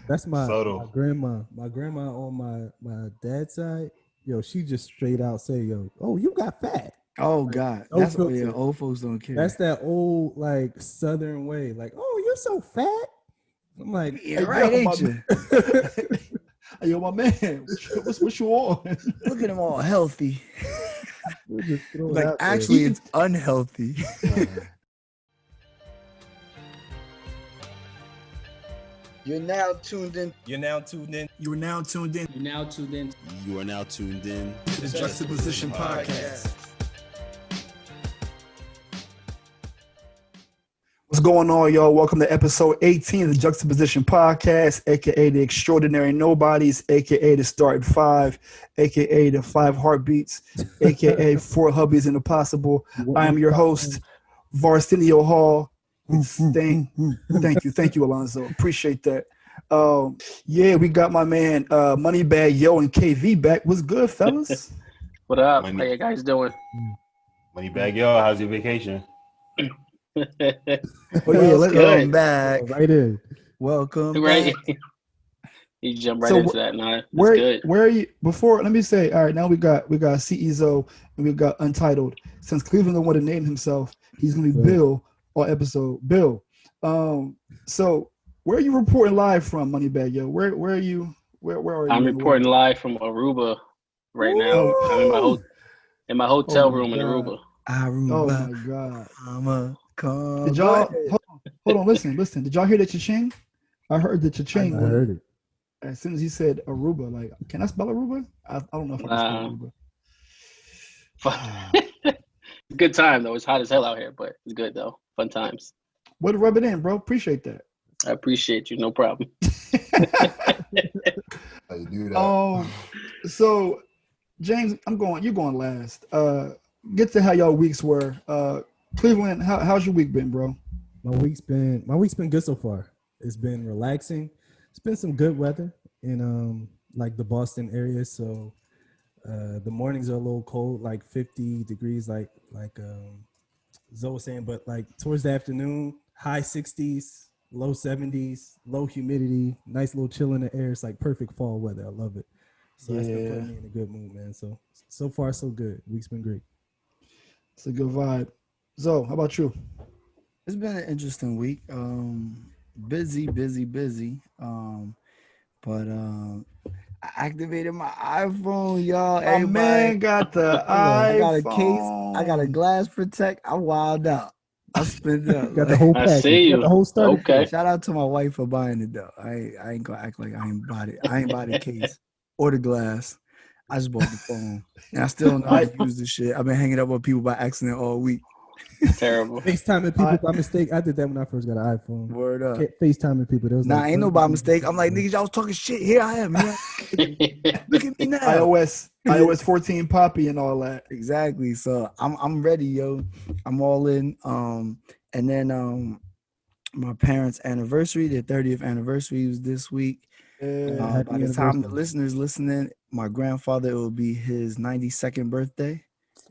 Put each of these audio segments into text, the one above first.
That's my Subtle. grandma. My grandma on my dad's side, yo, she just straight out say, yo, oh, you got fat. Oh Like God, no that's yeah. filter. Old folks don't That's care. that old like Southern way. Like, oh, you're so fat. I'm like, Yeah, Hey, right, yo, ain't you? hey, yo, my man, what you on? Look at them all healthy. we'll just throw it Like out there. actually, it's unhealthy. You're now tuned in. You're now tuned in. You are now tuned in. You're now tuned in. You are now tuned in to the Juxtaposition Podcast. What's going on, y'all? Welcome to episode 18 of the Juxtaposition Podcast, aka the Extraordinary Nobodies, aka the Starting Five, aka the Five Heartbeats, aka Four Hubbies and the Possible. I am your host, Varstinio Hall. Thank you, Alonzo. Appreciate that. Yeah, we got my man Moneybag Yo and KV back. What's good, fellas? What up? Money- How you guys doing? Moneybag Yo, how's your vacation? Oh yeah, Welcome good. back. Right in. Welcome Right. back. You jump right So into that. Nah, it's where good. are you? Before, let me say, all right, now we got CEO and we got Untitled. Since Cleveland don't want to name himself, he's gonna be Bill on episode. Bill. So where are you reporting live from, Moneybag Yo? Where are you? Where are you? I'm reporting live from Aruba right now. I'm in my hotel room in Aruba. Aruba. Oh my God. Come. Did y'all hold on, listen. Did y'all hear the cha-ching? I heard the cha-ching. I heard it. As soon as he said Aruba, like, can I spell Aruba? I don't know if I can spell Aruba. Good time though. It's hot as hell out here, but it's good though. Fun times. Way to rub it in, bro. Appreciate that. I appreciate you. No problem. How you do that? So James, you're going last. Get to how y'all weeks were. Cleveland, how's your week been, bro? My week's been good so far. It's been relaxing. It's been some good weather in like the Boston area. So the mornings are a little cold, like 50 degrees, like Zoe was saying, but like towards the afternoon, high 60s, low 70s, low humidity, nice little chill in the air. It's like perfect fall weather. I love it. So that's been putting me in a good mood, man. So far so good. Week's been great. It's a good vibe. Zoe, how about you? It's been an interesting week. Busy. But I activated my iPhone, y'all. My man got the iPhone. I got a case. I got a glass protect. I'm wild out. I spent up. Got the whole I package. see you. Got the whole starter. Okay. Shout out to my wife for buying it though. I ain't gonna act like I ain't bought it. I ain't bought the case or the glass. I just bought the phone. And I still don't know how to use this shit. I've been hanging up with people by accident all week. Terrible. FaceTiming people by mistake. I did that when I first got an iPhone. Word up. FaceTiming people. There was Nah, like, ain't no by mistake. I'm like, niggas, y'all was talking shit. Here I am. Look at me now. iOS 14 Poppy and all that. Exactly. So I'm ready, yo. I'm all in. And then my parents' anniversary, their 30th anniversary was this week. Yeah. By the time the listeners listening, my grandfather, it will be his 92nd birthday.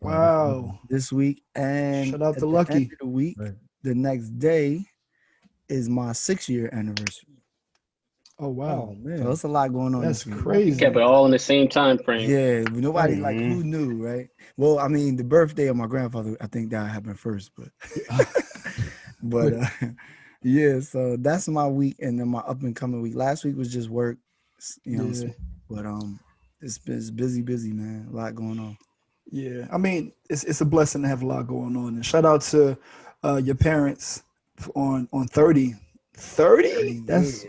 Wow. This week. And shout out at to the Lucky. end of the week, the next day is my 6-year anniversary. Oh wow. Oh, man. So it's a lot going on. That's this week. crazy. Kept it all in the same time frame. Yeah, nobody like who knew, right? Well, I mean, the birthday of my grandfather, I think that happened first, but yeah. So that's my week, and then my up and coming week. Last week was just work, you know. Yeah. But it's busy, man. A lot going on. Yeah, I mean, it's a blessing to have a lot going on. And shout out to your parents on 30. 30? That's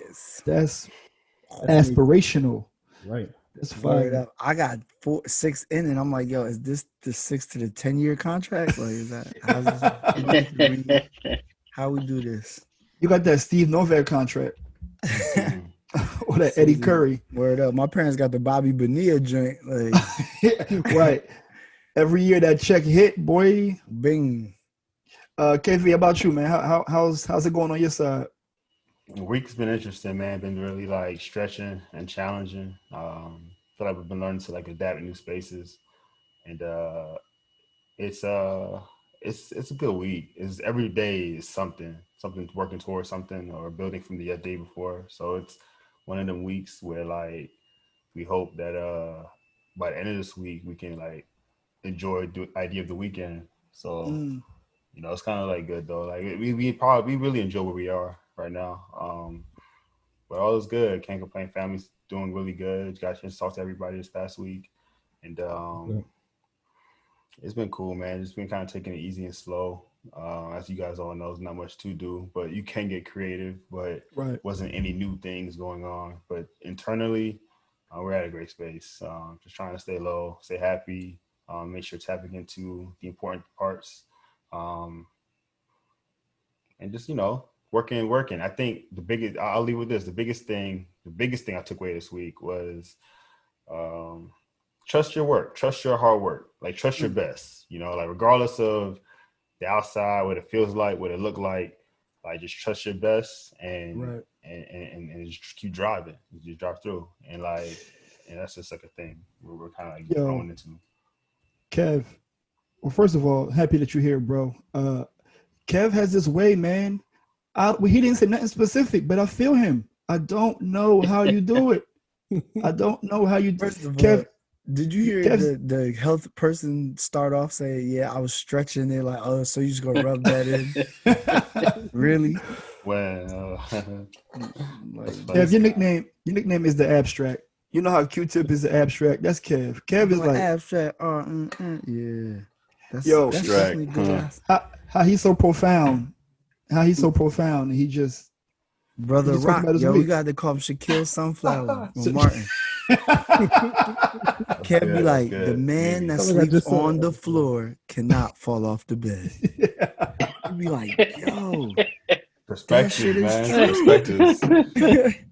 aspirational. Right. That's Fired fire. up. I got 6 in, and I'm like, yo, is this the 6 to the 10-year contract? Like, is that how we do this? You got that Steve Novak contract. Or that Eddie Curry. Word up. My parents got the Bobby Bonilla joint. Like, right. Every year that check hit, boy. Bing. KV, how about you, man? How's it going on your side? The week's been interesting, man. Been really like stretching and challenging. Feel like we've been learning to like adapt in new spaces, and it's a good week. It's every day is something working towards something or building from the day before. So it's one of them weeks where like we hope that by the end of this week we can like enjoy the idea of the weekend. So it's kind of like good though. Like we really enjoy where we are right now. But all is good. Can't complain. Family's doing really good. Got a chance to talk to everybody this past week, and it's been cool, man. Just been kind of taking it easy and slow. As you guys all know, there's not much to do, but you can get creative. But wasn't any new things going on. But internally, we're at a great space. Just trying to stay low, stay happy, make sure tapping into the important parts, and just working. I think I'll leave with this. The biggest thing I took away this week was trust your work, trust your hard work, like trust your best, like regardless of the outside, what it feels like, what it look like just trust your best and just keep driving. You just drive through. And that's just like a thing we're kind of like growing into. Kev, well, first of all, happy that you're here, bro. Kev has this way, man. He didn't say nothing specific, but I feel him. I don't know how you do it. I don't know how you do it. Kev, did you hear the health person start off saying, yeah, I was stretching? They're like, oh, so you just going to rub that in? Really? Well, Kev, your nickname is the abstract. You know how Q-Tip is the abstract? That's Kev. Kev is like abstract. Yeah. That's abstract. Good. How he's so profound. And he just Brother Rock, we got to call him Shaquille Sunflower or Martin. Kev be like, the man that sleeps on the floor cannot fall off the bed. He'd be like, yo, perspective, man. Perspective.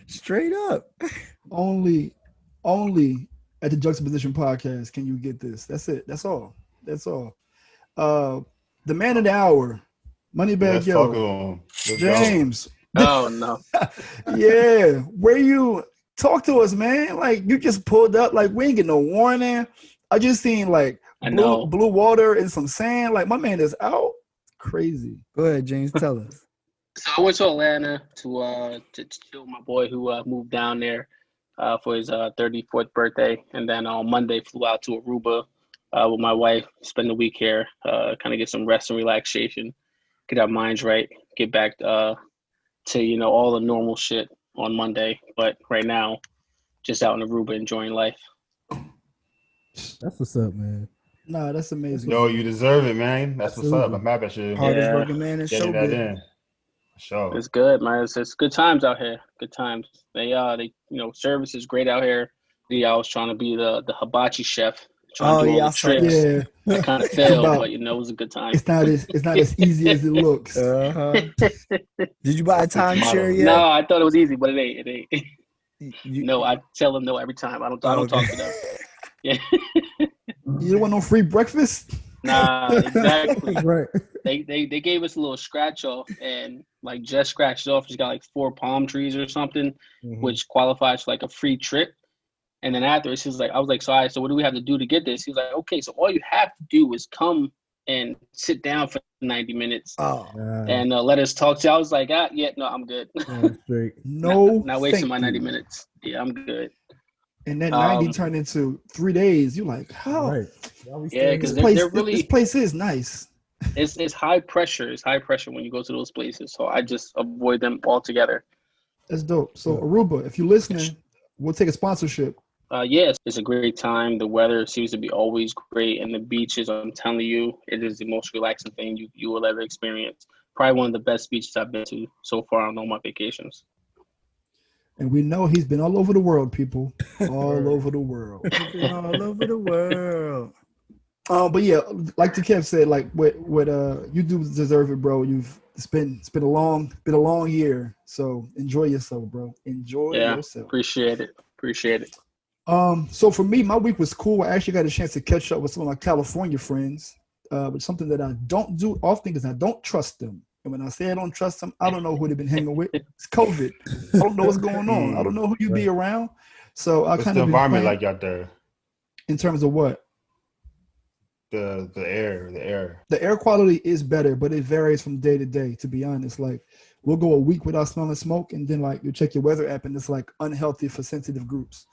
Straight up. Only at the Juxtaposition podcast can you get this. That's it. That's all. The man of the hour, Moneybag Yo, James. Oh no. Yeah, where you talk to us, man? Like you just pulled up, like we ain't get no warning. I just seen like blue water and some sand. Like my man is out. Crazy. Go ahead, James. Tell us. So I went to Atlanta to chill with my boy who moved down there for his 34th birthday, and then on Monday flew out to Aruba with my wife. Spend the week here, kind of get some rest and relaxation, get our minds right, get back to all the normal shit on Monday. But right now, just out in Aruba enjoying life. That's what's up, man. Nah, that's amazing. Yo, you deserve it, man. That's what's up. I'm happy at you. Hardest working man in getting that in. Sure. It's good, man. It's good times out here. Good times. They service is great out here. I was trying to be the hibachi chef. Trying to do all the tricks. Yeah. I kind of failed, but it was a good time. It's not as easy as it looks. Did you buy a timeshare yet? No, I thought it was easy, but it ain't. No, I tell them no every time. I don't talk to them. Yeah. You don't want no free breakfast? Nah, exactly. Right. They gave us a little scratch off, and like just scratched off. Just got like 4 palm trees or something, which qualifies for like a free trip. And then afterwards, he was like, I was like, so what do we have to do to get this? He was like, okay, so all you have to do is come and sit down for 90 minutes and let us talk to you. I was like, no, I'm good. Great. Not wasting my 90 minutes. Yeah, I'm good. And that 90 turned into 3 days. You're like, how? Right. Yeah, because they're really, this place is nice. It's high pressure. It's high pressure when you go to those places. So I just avoid them altogether. That's dope. So Aruba, if you're listening, we'll take a sponsorship. Yes, it's a great time. The weather seems to be always great, and the beaches, I'm telling you, it is the most relaxing thing you will ever experience. Probably one of the best beaches I've been to so far on all my vacations. And we know he's been all over the world, people. All over the world. All over the world. But yeah, like the Kev said, like what you do deserve it, bro. It's been a long year. So enjoy yourself, bro. Enjoy yourself. Appreciate it. So for me, my week was cool. I actually got a chance to catch up with some of my California friends. But something that I don't do often is I don't trust them. And when I say I don't trust them, I don't know who they've been hanging with. It's COVID. I don't know what's going on. I don't know who you be around. So I kind of the environment like out there? In terms of what? The air. The air quality is better, but it varies from day to day, to be honest. Like we'll go a week without smelling smoke, and then like you check your weather app and it's like unhealthy for sensitive groups.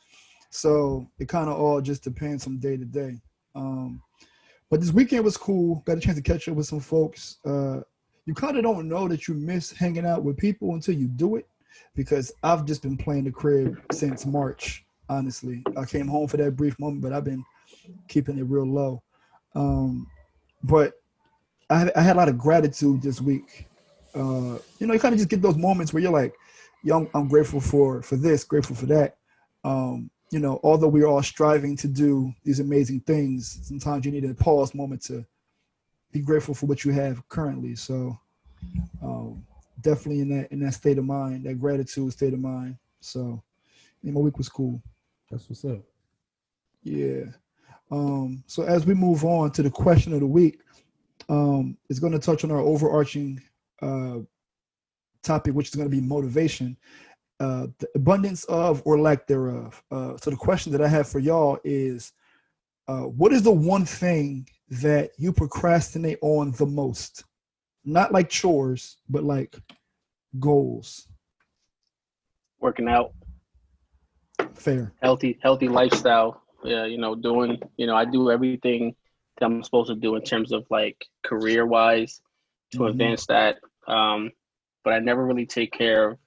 So it kind of all just depends from day to day. But this weekend was cool. Got a chance to catch up with some folks. You kind of don't know that you miss hanging out with people until you do it, because I've just been playing the crib since March. Honestly, I came home for that brief moment, but I've been keeping it real low. But I had a lot of gratitude this week. You kind of just get those moments where you're like, yo, I'm grateful for this, grateful for that. Although we're all striving to do these amazing things, sometimes you need a pause moment to be grateful for what you have currently. So definitely in that state of mind, that gratitude state of mind. So my week was cool. That's what's up. Yeah. So as we move on to the question of the week, it's going to touch on our overarching topic, which is going to be motivation, the abundance of or lack thereof. So the question that I have for y'all is, what is the one thing that you procrastinate on the most? Not like chores, but like goals. Working out, Fair. healthy lifestyle. Yeah, I do everything that I'm supposed to do in terms of like career wise to advance that. But I never really take care of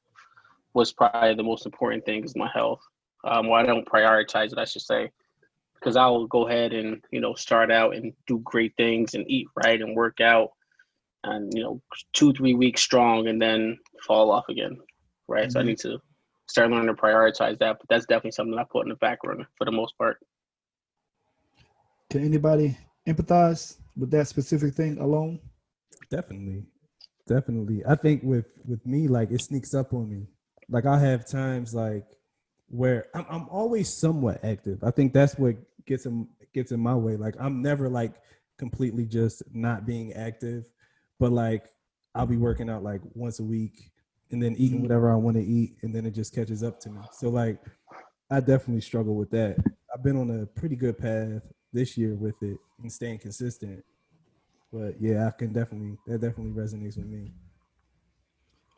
what's probably the most important thing, is my health. Well, I don't prioritize it, I should say, because I will go ahead and start out and do great things and eat right and work out, and 2-3 weeks strong, and then fall off again, right? So I need to start learning to prioritize that. But that's definitely something I put in the back burner for the most part. Can anybody empathize with that specific thing alone? Definitely. I think with me, like, it sneaks up on me. Like, I have times like where I'm always somewhat active. I think that's what gets in my way. Like, I'm never like completely just not being active, but like I'll be working out like once a week and then eating whatever I want to eat, and then it just catches up to me. So like I definitely struggle with that. I've been on a pretty good path this year with it and staying consistent. But yeah, that definitely resonates with me.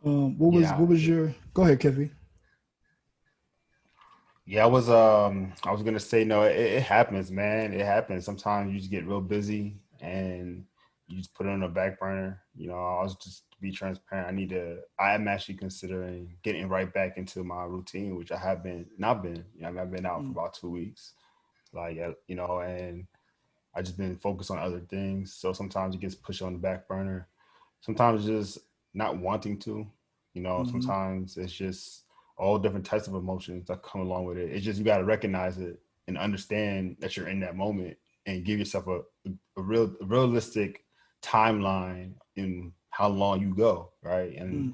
What was your? Go ahead, Kevin. Yeah, I was gonna say no, it happens, man. It happens. Sometimes you just get real busy and you just put it on the back burner. I was just to be transparent. I am actually considering getting right back into my routine, which I have been not been. I've been out for about 2 weeks. And I just been focused on other things. So sometimes it gets pushed on the back burner. Sometimes just not wanting to. Sometimes it's just all different types of emotions that come along with it. It's just you got to recognize it and understand that you're in that moment and give yourself a realistic timeline in how long you go, right? And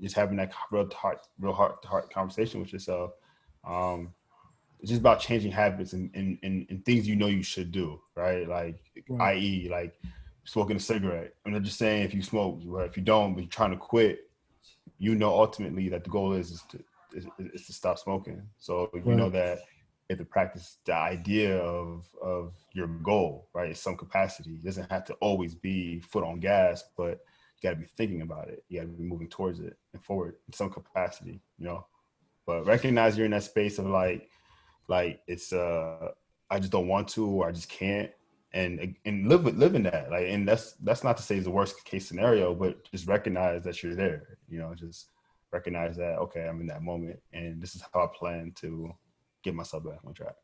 just having that real heart to heart conversation with yourself. It's just about changing habits and things you should do, right? Like, i.e., like smoking a cigarette. I'm not just saying if you smoke, or if you don't, but you're trying to quit, ultimately that the goal is to stop smoking. So that if to practice the idea of your goal, right, in some capacity, it doesn't have to always be foot on gas, but you got to be thinking about it. You got to be moving towards it and forward in some capacity, But recognize you're in that space of like it's I just don't want to, or I just can't, and live in that. Like, and that's not to say it's the worst case scenario, but just recognize that you're there. Just recognize that, okay, I'm in that moment, and this is how I plan to get myself back on track.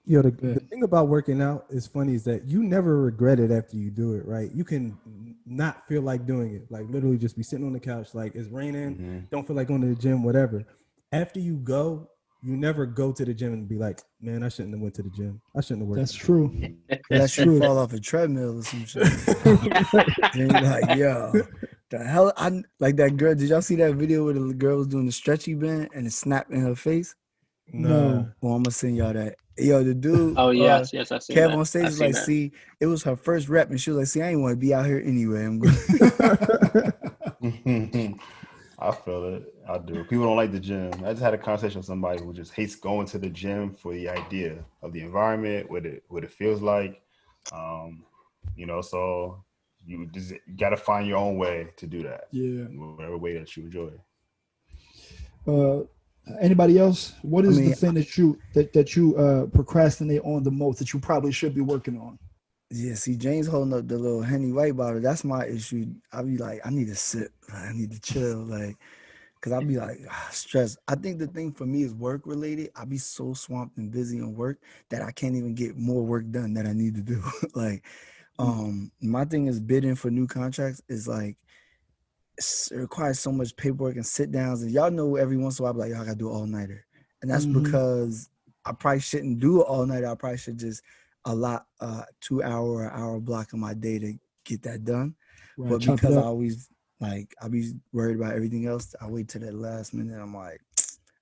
The thing about working out is funny is that you never regret it after you do it, right? You can not feel like doing it, like literally just be sitting on the couch, like it's raining, don't feel like going to the gym, whatever. After you go, you never go to the gym and be like, man, I shouldn't have went to the gym. I shouldn't have worked. That's true. Unless you fall off a treadmill or some shit. Then you're like, yo, the hell? I like that girl. Did y'all see that video where the girl was doing the stretchy band and it snapped in her face? No. Well, I'm gonna send y'all that. Yo, the dude. Oh yes, I seen Kev that. on stage was like, that. see, it was her first rep, and she was like, see, I ain't want to be out here anyway. I'm going. I feel it. I do. People don't like the gym. I just had a conversation with somebody who just hates going to the gym for the idea of the environment, what it feels like. So you got to find your own way to do that. Yeah. Whatever way that you enjoy. Anybody else? What is the mean, thing that you procrastinate on the most that you probably should be working on? Yeah, see, James holding up the little Henny White bottle. That's my issue. I be like, I need to sip. I need to chill. Like, cause I be like stressed. I think the thing for me is work related. I be so swamped and busy on work that I can't even get more work done that I need to do. Like, my thing is bidding for new contracts is like it requires so much paperwork and sit downs. And y'all know every once in a while, I'm like, yo, I gotta do all nighter. And that's because I probably shouldn't do it all night. I probably should just allot 2 hour or hour block of my day to get that done. Right, But chop it because I up. always like I be worried about everything else, I wait till that last minute. I'm like,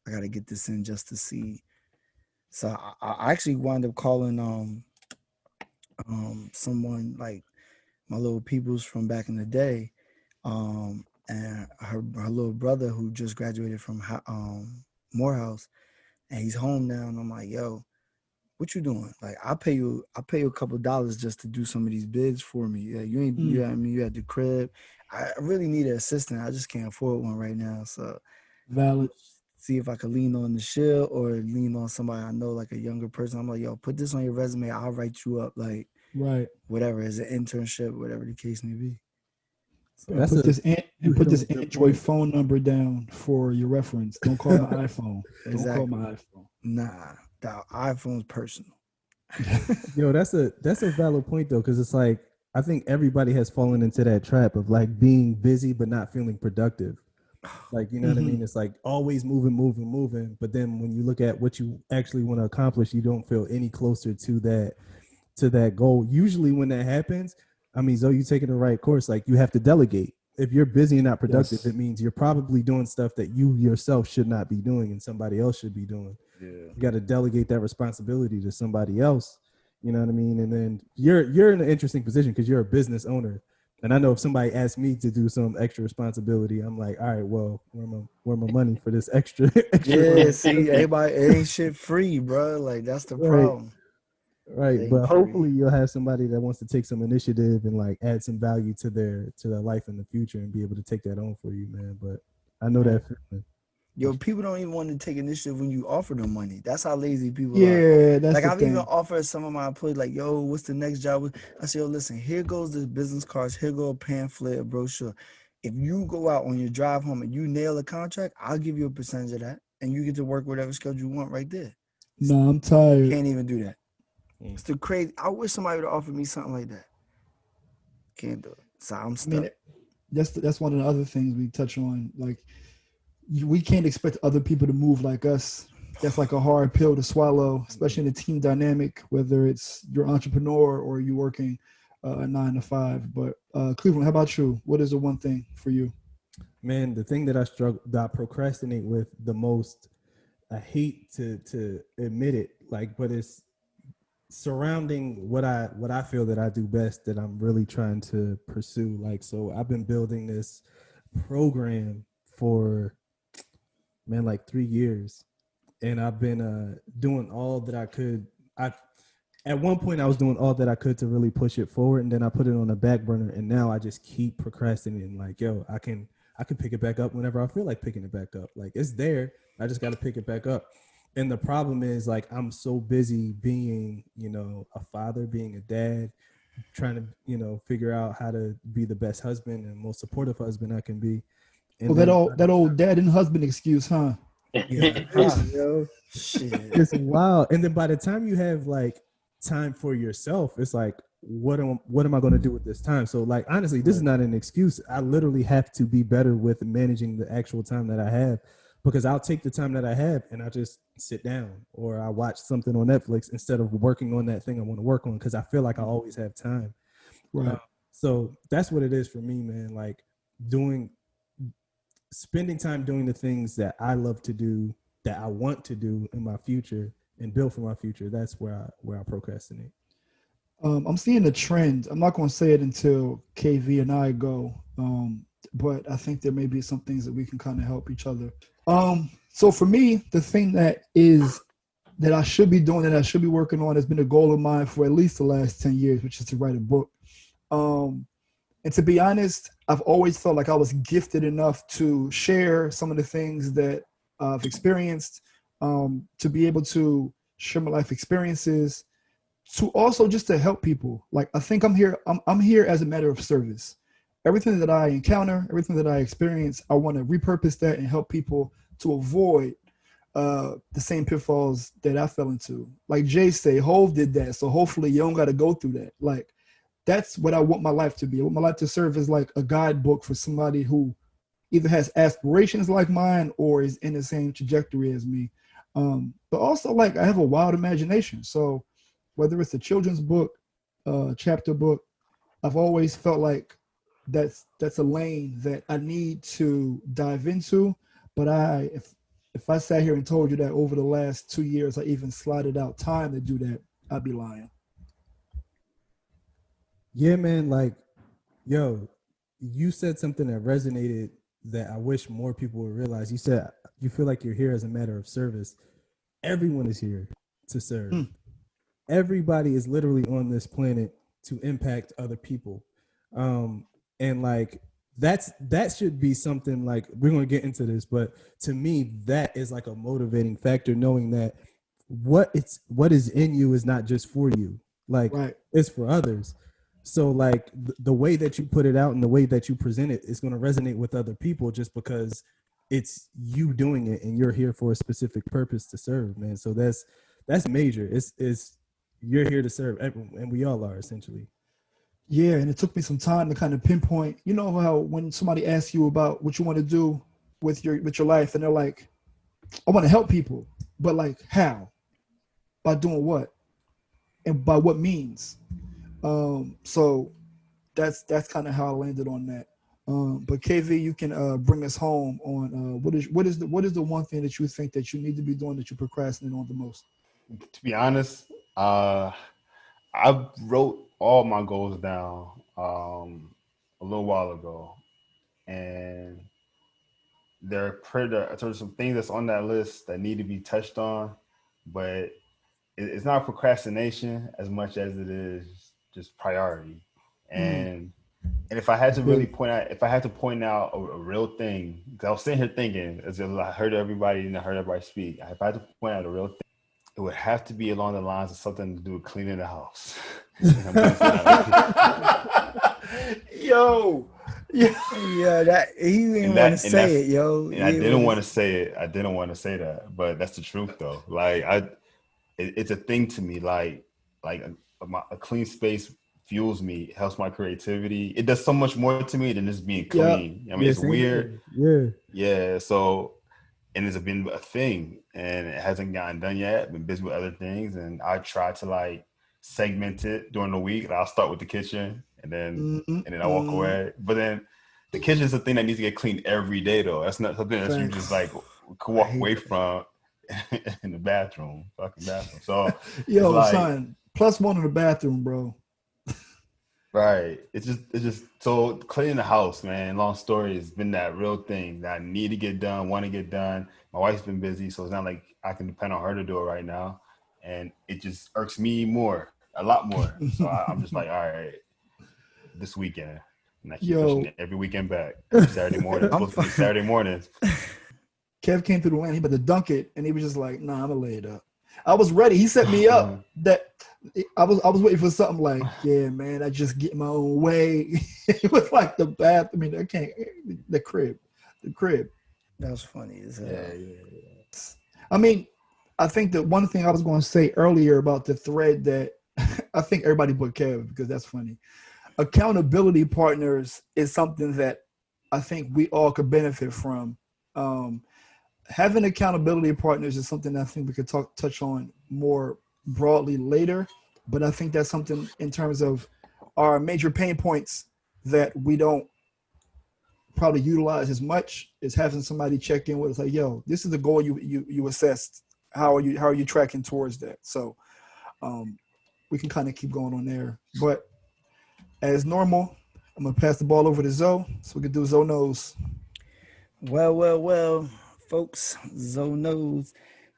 I gotta get this in just to see. So I actually wound up calling someone like my little peoples from back in the day, and her little brother who just graduated from Morehouse, and he's home now. And I'm like, yo, what you doing? Like, I'll pay you a couple dollars just to do some of these bids for me. Yeah, you ain't, you know what I mean? You at the crib. I really need an assistant. I just can't afford one right now. So Valid. see if I could lean on the shield or lean on somebody I know, like a younger person. I'm like, yo, put this on your resume. I'll write you up, like, Right. whatever, as an internship, whatever the case may be. So, And put this Android phone number down for your reference. Don't call my iPhone. Exactly. Don't call my iPhone. Nah, the iPhone's personal. Yo, that's a valid point though, because it's like I think everybody has fallen into that trap of like being busy but not feeling productive. Like, you know what I mean? It's like always moving. But then when you look at what you actually want to accomplish, you don't feel any closer to that goal. Usually when that happens, I mean, so you taking the right course, like you have to delegate. If you're busy and not productive, Yes. it means you're probably doing stuff that you yourself should not be doing and somebody else should be doing. Yeah. You got to delegate that responsibility to somebody else. You know what I mean? And then you're in an interesting position because you're a business owner. And I know if somebody asked me to do some extra responsibility, I'm like, all right, well, where my money for this extra? Yeah, see, everybody, it ain't shit free, bro. Like, that's the problem. Right. But hopefully you'll have somebody that wants to take some initiative and like add some value to their life in the future and be able to take that on for you, man. But I know that feeling. Yo, people don't even want to take initiative when you offer them money. That's how lazy people are. Yeah, that's like the I've thing. even offered some of my employees, like, yo, what's the next job? I said, yo, listen, here goes the business cards, here go a pamphlet, a brochure. If you go out on your drive home and you nail a contract, I'll give you a percentage of that, and you get to work whatever schedule you want right there. No, I'm tired. Can't even do that. It's the crazy. I wish somebody would offer me something like that. Can't do it. So I'm stuck. I mean, that's one of the other things we touch on. Like, we can't expect other people to move like us. That's like a hard pill to swallow, especially in a team dynamic, whether it's you're an entrepreneur or you're working a 9 to 5. But Cleveland, how about you? What is the one thing for you? Man, the thing that I procrastinate with the most, I hate to admit it, like, but it's surrounding what I feel that I do best that I'm really trying to pursue. Like, so I've been building this program for like 3 years, and I've been doing all that I could. At one point I was doing all that I could to really push it forward, and then I put it on the back burner, and now I just keep procrastinating. Like, yo, I can pick it back up whenever I feel like picking it back up. Like, it's there. I just got to pick it back up. And the problem is, like, I'm so busy being, a father, being a dad, trying to, figure out how to be the best husband and most supportive husband I can be. And that old dad and husband excuse, huh? Yeah. Yo, Shit. it's wild. And then by the time you have like time for yourself, it's like, what am I going to do with this time? So, like, honestly, this is not an excuse. I literally have to be better with managing the actual time that I have, because I'll take the time that I have and I just sit down or I watch something on Netflix instead of working on that thing I want to work on, because I feel like I always have time. Right. So that's what it is for me, man. Like, spending time doing the things that I love to do, that I want to do in my future and build for my future. That's where I procrastinate. I'm seeing a trend. I'm not going to say it until KV and I go, but I think there may be some things that we can kind of help each other. So for me, the thing that I should be doing, that I should be working on, has been a goal of mine for at least the last 10 years, which is to write a book. And And to be honest, I've always felt like I was gifted enough to share some of the things that I've experienced, to be able to share my life experiences, to also just to help people. Like I think I'm here as a matter of service. Everything that I encounter, everything that I experience, I want to repurpose that and help people to avoid the same pitfalls that I fell into. Like Jay say, Hove did that, so hopefully you don't got to go through that. Like that's what I want my life to be. I want my life to serve as like a guidebook for somebody who either has aspirations like mine or is in the same trajectory as me. But also, like, I have a wild imagination. So whether it's a children's book, chapter book, I've always felt like that's a lane that I need to dive into. But if I sat here and told you that over the last 2 years I even slotted out time to do that, I'd be lying. Yeah, man. Like, yo, you said something that resonated that I wish more people would realize. You said you feel like you're here as a matter of service. Everyone is here to serve. Everybody is literally on this planet to impact other people. And like that should be something, like, we're going to get into this, but to me that is like a motivating factor, knowing that what is in you is not just for you, like, Right. it's for others. So like the way that you put it out and the way that you present it is going to resonate with other people, just because it's you doing it and you're here for a specific purpose to serve, man. So that's major. It's you're here to serve everyone, and we all are, essentially. Yeah, and it took me some time to kind of pinpoint. You know how when somebody asks you about what you want to do with your life, and they're like, "I want to help people," but like how? By doing what? And by what means? So that's kind of how I landed on that. But KV, you can bring us home on what is the one thing that you think that you need to be doing that you procrastinate on the most? To be honest, I wrote all my goals down a little while ago, and there's some things that's on that list that need to be touched on, but it's not procrastination as much as it is just priority. And if I had That's to really big. point out, if I had to point out a real thing, because I was sitting here thinking, as I heard everybody and I heard everybody speak, if I had to point out a real thing, it would have to be along the lines of something to do with cleaning the house. And I'm gonna say that. Yo, yeah, Yeah, that he didn't and want to that and say that's it, yo. and I He didn't didn't want want to. to say it. I didn't want to say that, but that's the truth though. Like it's a thing to me. Like a clean space fuels me, helps my creativity. It does so much more to me than just being yeah, clean. I mean, Yeah, it's same weird. here. Yeah. Yeah. So, and it's been a thing, and it hasn't gotten done yet. I've been busy with other things, and I try to like segment it during the week. Like, I'll start with the kitchen, and then I walk away. But then the kitchen is a thing that needs to get cleaned every day, though. That's not something that you just facts. like could I walk hate away that. from in the bathroom, fucking bathroom. So it's Yo, like, son, plus one in the bathroom, bro. right. It's just so cleaning the house, man. Long story, it's been that real thing that I need to get done, want to get done. My wife's been busy, so it's not like I can depend on her to do it right now. And it just irks me more, a lot more. So I'm just like, all right, this weekend. And I keep pushing Yo, it every weekend back, every Saturday morning. It's I'm supposed to be fine. Saturday mornings. Kev came through the lane. He about to dunk it, and he was just like, "Nah, I'm gonna lay it up." I was ready. He set me up. That I was waiting for something like, "Yeah, man, I just get my own way." It was like the bath. I mean, I can't. The crib. That's funny as Yeah, hell. yeah. I mean, I think that one thing I was going to say earlier about the thread that I think everybody but Kev, because that's funny. Accountability partners is something that I think we all could benefit from. Um, Having accountability partners is something I think we could touch on more broadly later. But I think that's something in terms of our major pain points that we don't probably utilize as much is having somebody check in with us like, yo, this is the goal you assessed. How are you tracking towards that? So um, we can kind of keep going on there. But as normal, I'm gonna pass the ball over to Zoe so we can do Zoe knows. Well, folks. Zoe knows.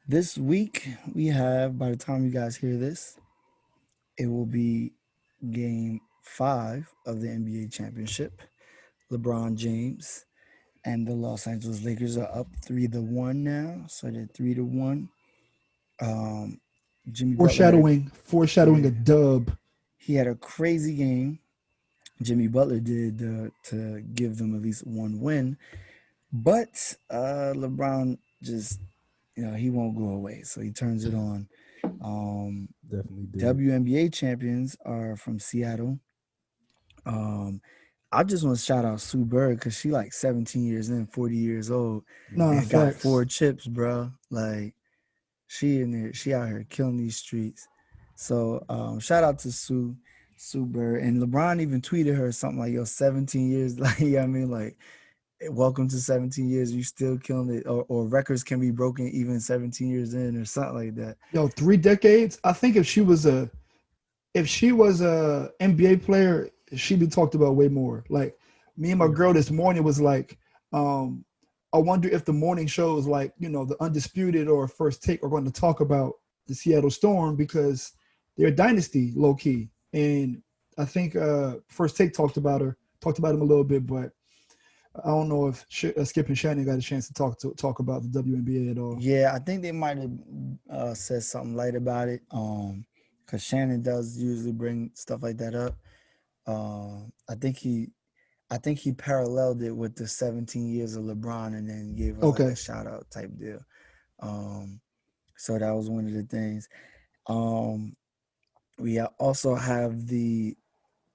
This week we have. By the time you guys hear this, it will be game 5 of the NBA championship. LeBron James and the Los Angeles Lakers are up 3-1 now. So they're 3-1. Um, Jimmy Butler had Foreshadowing yeah, a dub. he had a crazy game. Jimmy Butler did to give them at least one win, but LeBron just he won't go away, so he turns it on. Um, Definitely did. WNBA champions are from Seattle. Um, I just want to shout out Sue Bird because she like 17 years in, 40 years old, Nah, and got facts. 4 chips, bro. Like she in there, she out here killing these streets. So shout out to Sue Bird. And LeBron even tweeted her something like, yo, 17 years, like, you know what I mean? Like, welcome to 17 years, you still killing it. Or records can be broken even 17 years in or something like that. Yo, 3 decades. I think if she was a NBA player, she'd be talked about way more. Like me and my Yeah. girl this morning was like, I wonder if the morning shows like, the Undisputed or First Take are going to talk about the Seattle Storm because they're a dynasty, low key. And I think First Take talked about him a little bit, but I don't know if Skip and Shannon got a chance to talk about the WNBA at all. Yeah, I think they might have said something light about it. Because Shannon does usually bring stuff like that up. I think he paralleled it with the 17 years of LeBron and then gave her like a Okay. shout out type deal. Um, so that was one of the things. Um, we also have the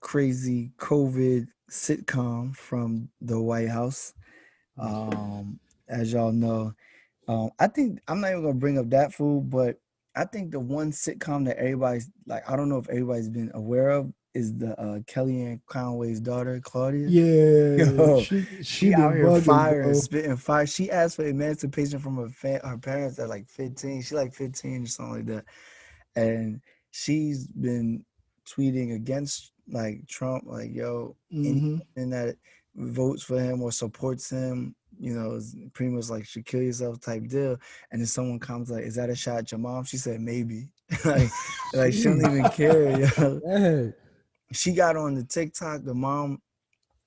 crazy COVID sitcom from the White House. As y'all know, I think I'm not even gonna bring up that fool, but I think the one sitcom that everybody's like, I don't know if everybody's been aware of, is the Kellyanne Conway's daughter, Claudia. Yeah, Yo, she she out been here bugging, fire and bro. spitting fire. She asked for emancipation from her parents at like 15. She like 15 or something like that, and she's been tweeting against like Trump, like yo, Hmm. anyone that votes for him or supports him, is pretty much like should kill yourself type deal. And then someone comes like, "Is that a shot at your mom?" She said, "Maybe." like she don't Jeez. even care. Yo. Hey. She got on the TikTok. The mom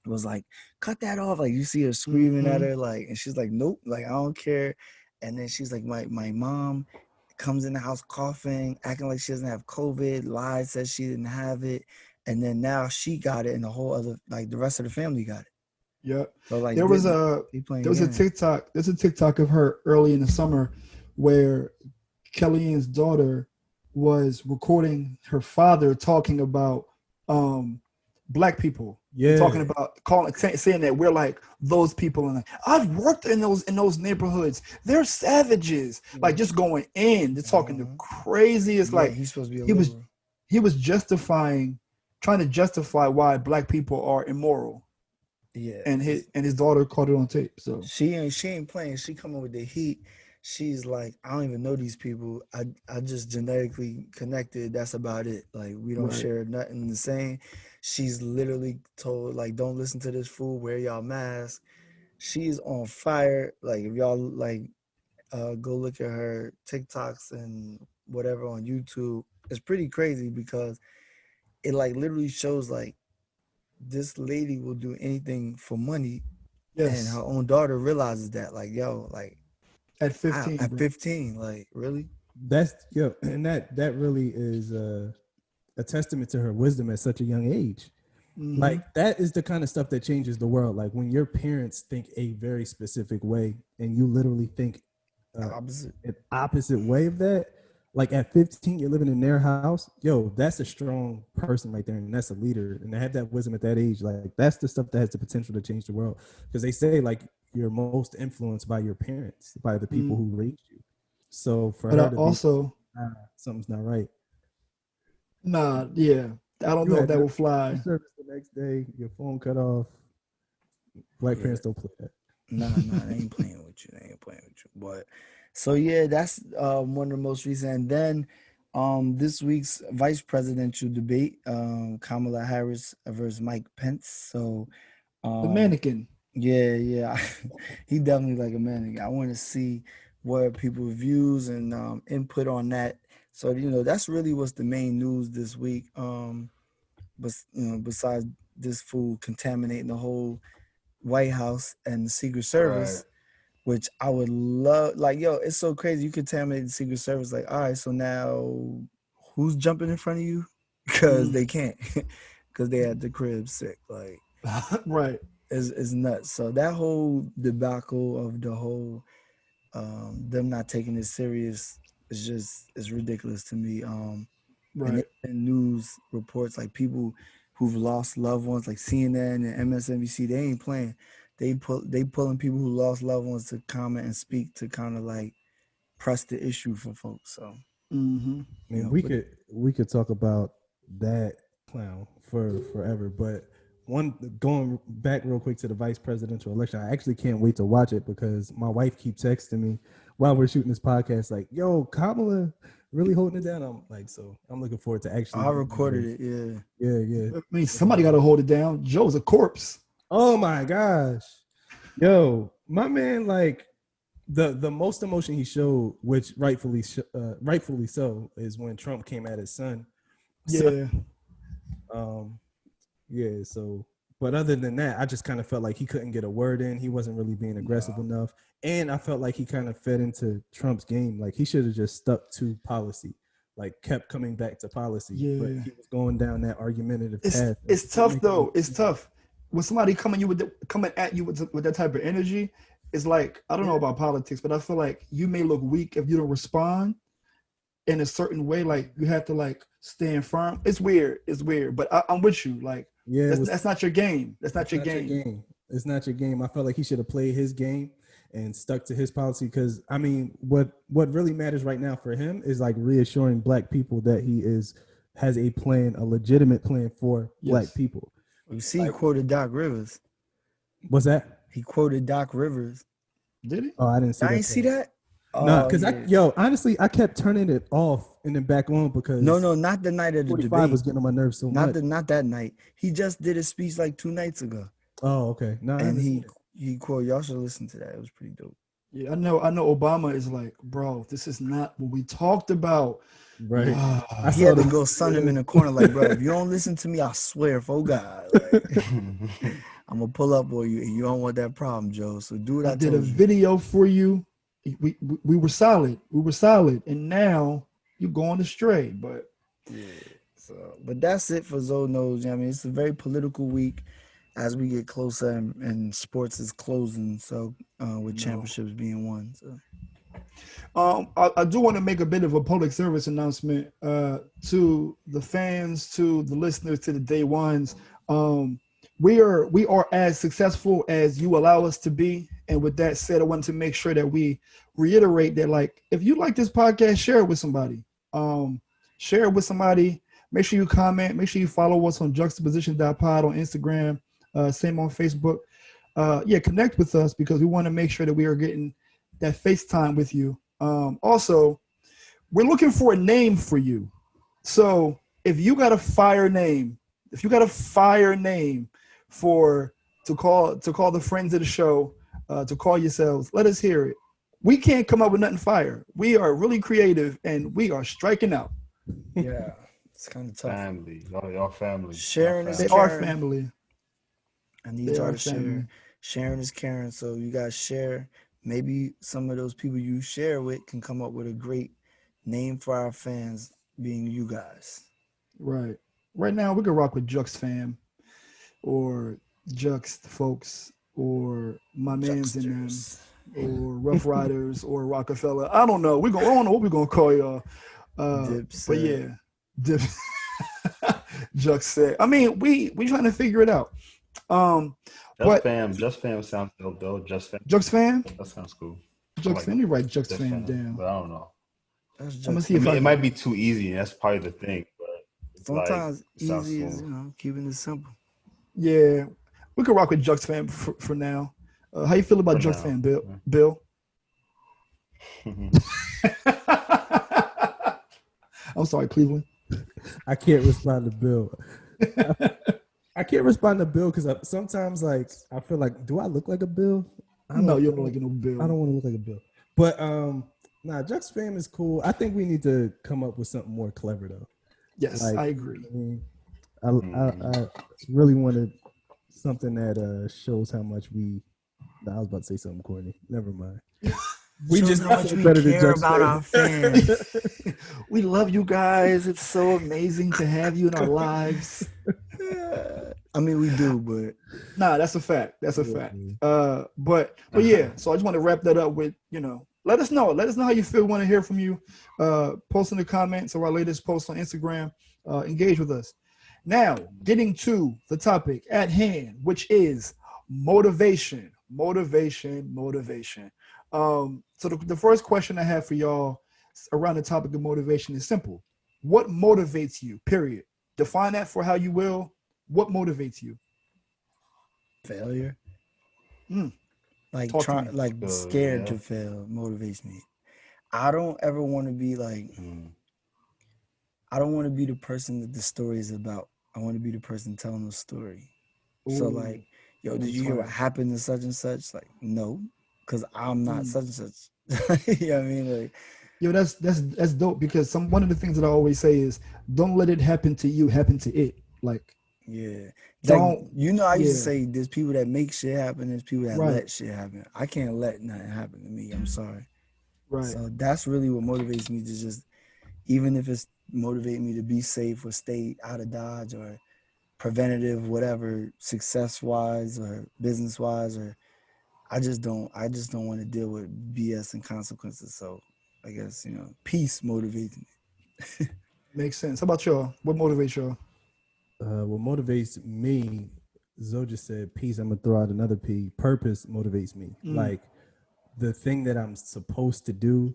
was like, cut that off. Like you see her screaming at Hmm. her, like, and she's like, nope, like I don't care. And then she's like, my mom comes in the house coughing, acting like she doesn't have COVID, lied, says she didn't have it. And then now she got it, and the whole other, like the rest of the family got it. Yep. So like There was a they playing there was a games. TikTok. There's a TikTok of her early in the summer where Kellyanne's daughter was recording her father talking about um black people and Yeah. talking about saying that we're like those people, and like, I've worked in those neighborhoods. They're savages. Like just going in, just talking the Uh-huh. craziest. Yeah, Like he's supposed to be a he was liberal. he was trying to justify why black people are immoral, Yeah, and his daughter caught it on tape. So she ain't playing. She coming with the heat. She's like, I don't even know these people. I just genetically connected. That's about it. Like we don't right. share nothing the same. She's literally told like, don't listen to this fool. Wear y'all mask. She's on fire. Like if y'all like, go look at her TikToks and whatever on YouTube. It's pretty crazy because it like literally shows like this lady will do anything for money, and her Yes, own daughter realizes that, like, yo, like, at wow, 15, at bro. 15, like, really? That's yo, and that really is a testament to her wisdom at such a young age. Hmm. Like that is the kind of stuff that changes the world. Like when your parents think a very specific way and you literally think The uh, opposite. an opposite way of that. Like at 15, you're living in their house. Yo, that's a strong person right there, and that's a leader. And to have that wisdom at that age, like that's the stuff that has the potential to change the world. Because they say like you're most influenced by your parents, by the people Mm. who raised you. So for But I her to be, also, something's not right. nah, yeah, I don't You know if had that no will fly. service the next day. Your phone cut off. Black Yeah. parents don't play that. Nah, they ain't playing with you. They ain't playing with you. But so yeah, that's one of the most recent. And then this week's vice presidential debate, Kamala Harris versus Mike Pence. So The um mannequin. yeah. He definitely like a man. I want to see what people's views and input on that. So that's really what's the main news this week. but besides this fool contaminating the whole White House and the Secret Right. Service, which I would love. Like, yo, it's so crazy. You contaminate the Secret Service. Like, all right, so now who's jumping in front of you? Because they can't, because they at the crib sick. Like, Right. is nuts. So that whole debacle of the whole them not taking it serious is ridiculous to me. And Right. in news reports like people who've lost loved ones, like CNN and MSNBC, they ain't playing. They pulling people who lost loved ones to comment and speak to kind of like press the issue for folks. So Mm-hmm. I mean, we could talk about that clown for forever, but one going back real quick to the vice presidential election, I actually can't wait to watch it because my wife keeps texting me while we're shooting this podcast, like, "Yo, Kamala really holding it down." I'm like, so I'm looking forward to actually. I recorded it. Yeah. Yeah. I mean, somebody got to hold it down. Joe's a corpse. Oh my gosh, yo, my man, like the most emotion he showed, which rightfully so, is when Trump came at his son. Yeah. Um, yeah. So, but other than that, I just kind of felt like he couldn't get a word in. He wasn't really being aggressive enough, and I felt like he kind of fed into Trump's game. Like he should have just stuck to policy, like kept coming back to policy. Yeah. But he was going down that argumentative path. It's tough though. It's tough when somebody coming at you with that type of energy. It's like, I don't know about politics, but I feel like you may look weak if you don't respond in a certain way. Like you have to like stand firm. It's weird, but I'm with you. Like, yeah, that's not your game. That's not your game. It's not your game. I felt like he should have played his game and stuck to his policy, because I mean, what really matters right now for him is like reassuring Black people that he has a plan, a legitimate plan for Black people. You see, he quoted Doc Rivers. What's that? He quoted Doc Rivers. Did he? Oh, I didn't see that. I ain't see that. No, because honestly, I kept turning it off and then back on because no, not the night of the 45 debate. was getting on my nerves so much. Not that night. He just did a speech like 2 nights ago. Oh, okay. No, and he quoted. Y'all should listen to that. It was pretty dope. Yeah, I know Obama is like, bro, this is not what we talked about. Right. He had to go sun him in the corner like, bro, if you don't listen to me, I swear, for God, like, I'm gonna pull up on you, and you don't want that problem, Joe. So do what I did a video for you. We were solid. And now you're going astray. But yeah. So, but that's it for Zoe Knows. I mean, it's a very political week as we get closer, and sports is closing. So, with championships being won. So. I do want to make a bit of a public service announcement to the fans, to the listeners, to the day ones. We are as successful as you allow us to be. And with that said, I want to make sure that we reiterate that, like, if you like this podcast, share it with somebody. Share it with somebody. Make sure you comment. Make sure you follow us on Juxtaposition.Pod on Instagram. Same on Facebook. Connect with us because we want to make sure that we are getting that FaceTime with you. Also, we're looking for a name for you. So if you got a fire name, to call the friends of the show, to call yourselves, let us hear it. We can't come up with nothing fire. We are really creative and we are striking out. Yeah, it's kind of tough. Family, y'all family. Sharing is they caring. are family. I need y'all to share. Sharing is caring. So you guys share. Maybe some of those people you share with can come up with a great name for our fans, being you guys. Right. Right now, we can rock with Jux Fam, or Jux Folks, or my man's in them, or Rough Riders, or Rockefeller. I don't know. I don't know what we're gonna call y'all. But yeah, Jux said. I mean, we trying to figure it out. Just Fam sounds dope though. Jux Fam? That sounds cool. Jux Fam. Let me write Jux Fam down. But I don't know. I'm gonna see if it might be too easy, and that's probably the thing. But sometimes like, easy is keeping it simple. Yeah, we can rock with Jux Fam for now. How you feel about Jux Fam, Bill? I'm sorry, Cleveland. I can't respond to Bill. I can't respond to Bill because sometimes, like, I feel like, do I look like a Bill? No, you don't look like no Bill. I don't want to look like a Bill. But Jux Fam is cool. I think we need to come up with something more clever though. Yes, I agree. I really wanted something that shows how much we. Nah, I was about to say something corny. Never mind. We Shows just how much said we better than care Judge about said. our fans. We love you guys. It's so amazing to have you in our lives. I mean, we do, but Nah, that's a fact. That's a Yeah, fact. man. But yeah. So I just want to wrap that up with, let us know. Let us know how you feel. We want to hear from you. Post in the comments of our latest post on Instagram. Engage with us. Now, getting to the topic at hand, which is motivation. Motivation. So the first question I have for y'all around the topic of motivation is simple. What motivates you? Period. Define that for how you will. What motivates you? failure, Mm, like talk to me. scared Yeah. to fail, motivates me. I don't ever want to be like, Mm. I don't want to be the person that the story is about. I want to be the person telling the story. So Ooh, like, yo, did that's you hear what fire. happened to such and such? Like, no, because I'm not Mm. such and such. You know what I mean? Like, Yo, that's dope because one of the things that I always say is don't let it happen to you, happen to it. Like, yeah. Like, don't, I used to yeah, say there's people that make shit happen, there's people that right, let shit happen. I can't let nothing happen to me. I'm sorry. right. So that's really what motivates me to just, even if it's motivate me to be safe or stay out of Dodge or preventative, whatever, success wise or business wise, or I just don't want to deal with BS and consequences. So I guess, peace motivates me. Makes sense. How about y'all? What motivates y'all? What motivates me, Zoe just said peace. I'm gonna throw out another P. Purpose motivates me. Mm, Like the thing that I'm supposed to do,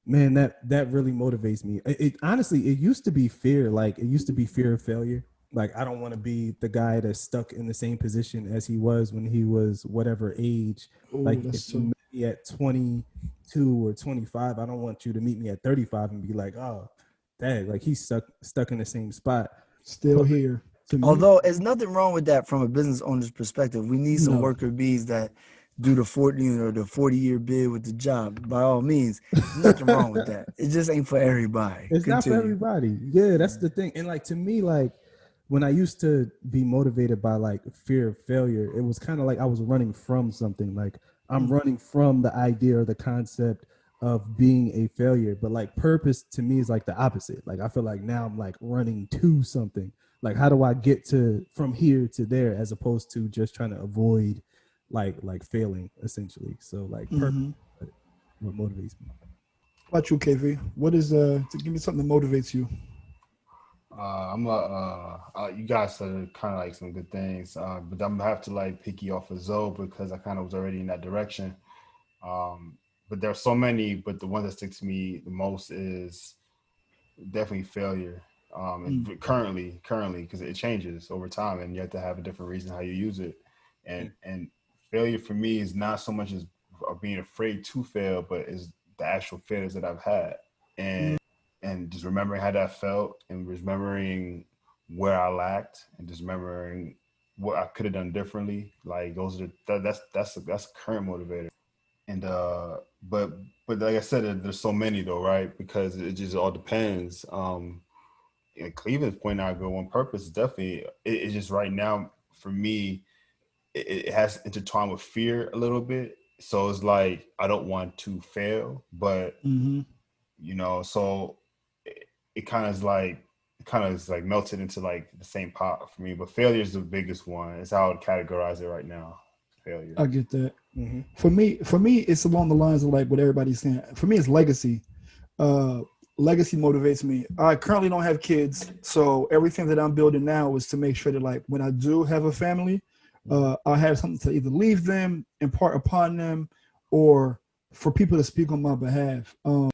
man. That really motivates me. It honestly, it used to be fear. Like it used to be fear of failure. Like I don't want to be the guy that's stuck in the same position as he was when he was whatever age. oh, Like if that's you so. met me at 22 or 25, I don't want you to meet me at 35 and be like, oh, dang, like he's stuck in the same spot. Still But here. to me, Although there's nothing wrong with that from a business owner's perspective. We need some No, worker bees that do the 14 or the 40-year bid with the job. By all means, there's nothing wrong with that. It just ain't for everybody. it's not for Continue. everybody. Yeah, that's the thing. And like to me, like when I used to be motivated by like fear of failure, it was kind of like I was running from something. Like I'm mm, running from the idea or the concept of being a failure. But like purpose to me is like the opposite. Like I feel like now I'm like running to something. Like how do I get to from here to there as opposed to just trying to avoid like failing essentially. So like purpose mm-hmm. is what motivates me. How about you, KV? What is to give me something that motivates you? You guys said kind of like some good things, but I'm gonna have to like pick you off of Zoe because I kind of was already in that direction. But there are so many, but the one that sticks to me the most is definitely failure. Mm, And currently, because it changes over time, and you have to have a different reason how you use it. And failure for me is not so much as being afraid to fail, but is the actual failures that I've had, mm, and just remembering how that felt, and remembering where I lacked, and just remembering what I could have done differently. Like those are that's a current motivator. And but like I said, there's so many though, right? Because it just all depends. Cleveland's point out go on purpose is definitely it's just right now for me it has intertwined with fear a little bit. So it's like I don't want to fail, but mm-hmm. so it kind of is like melted into like the same pot for me. But failure is the biggest one. It's how I would categorize it right now. Failure. I get that. Mm-hmm. For me, it's along the lines of like what everybody's saying. For me, it's legacy. Uh, Legacy motivates me. I currently don't have kids, so everything that I'm building now is to make sure that like when I do have a family, I have something to either leave them, impart upon them, or for people to speak on my behalf. When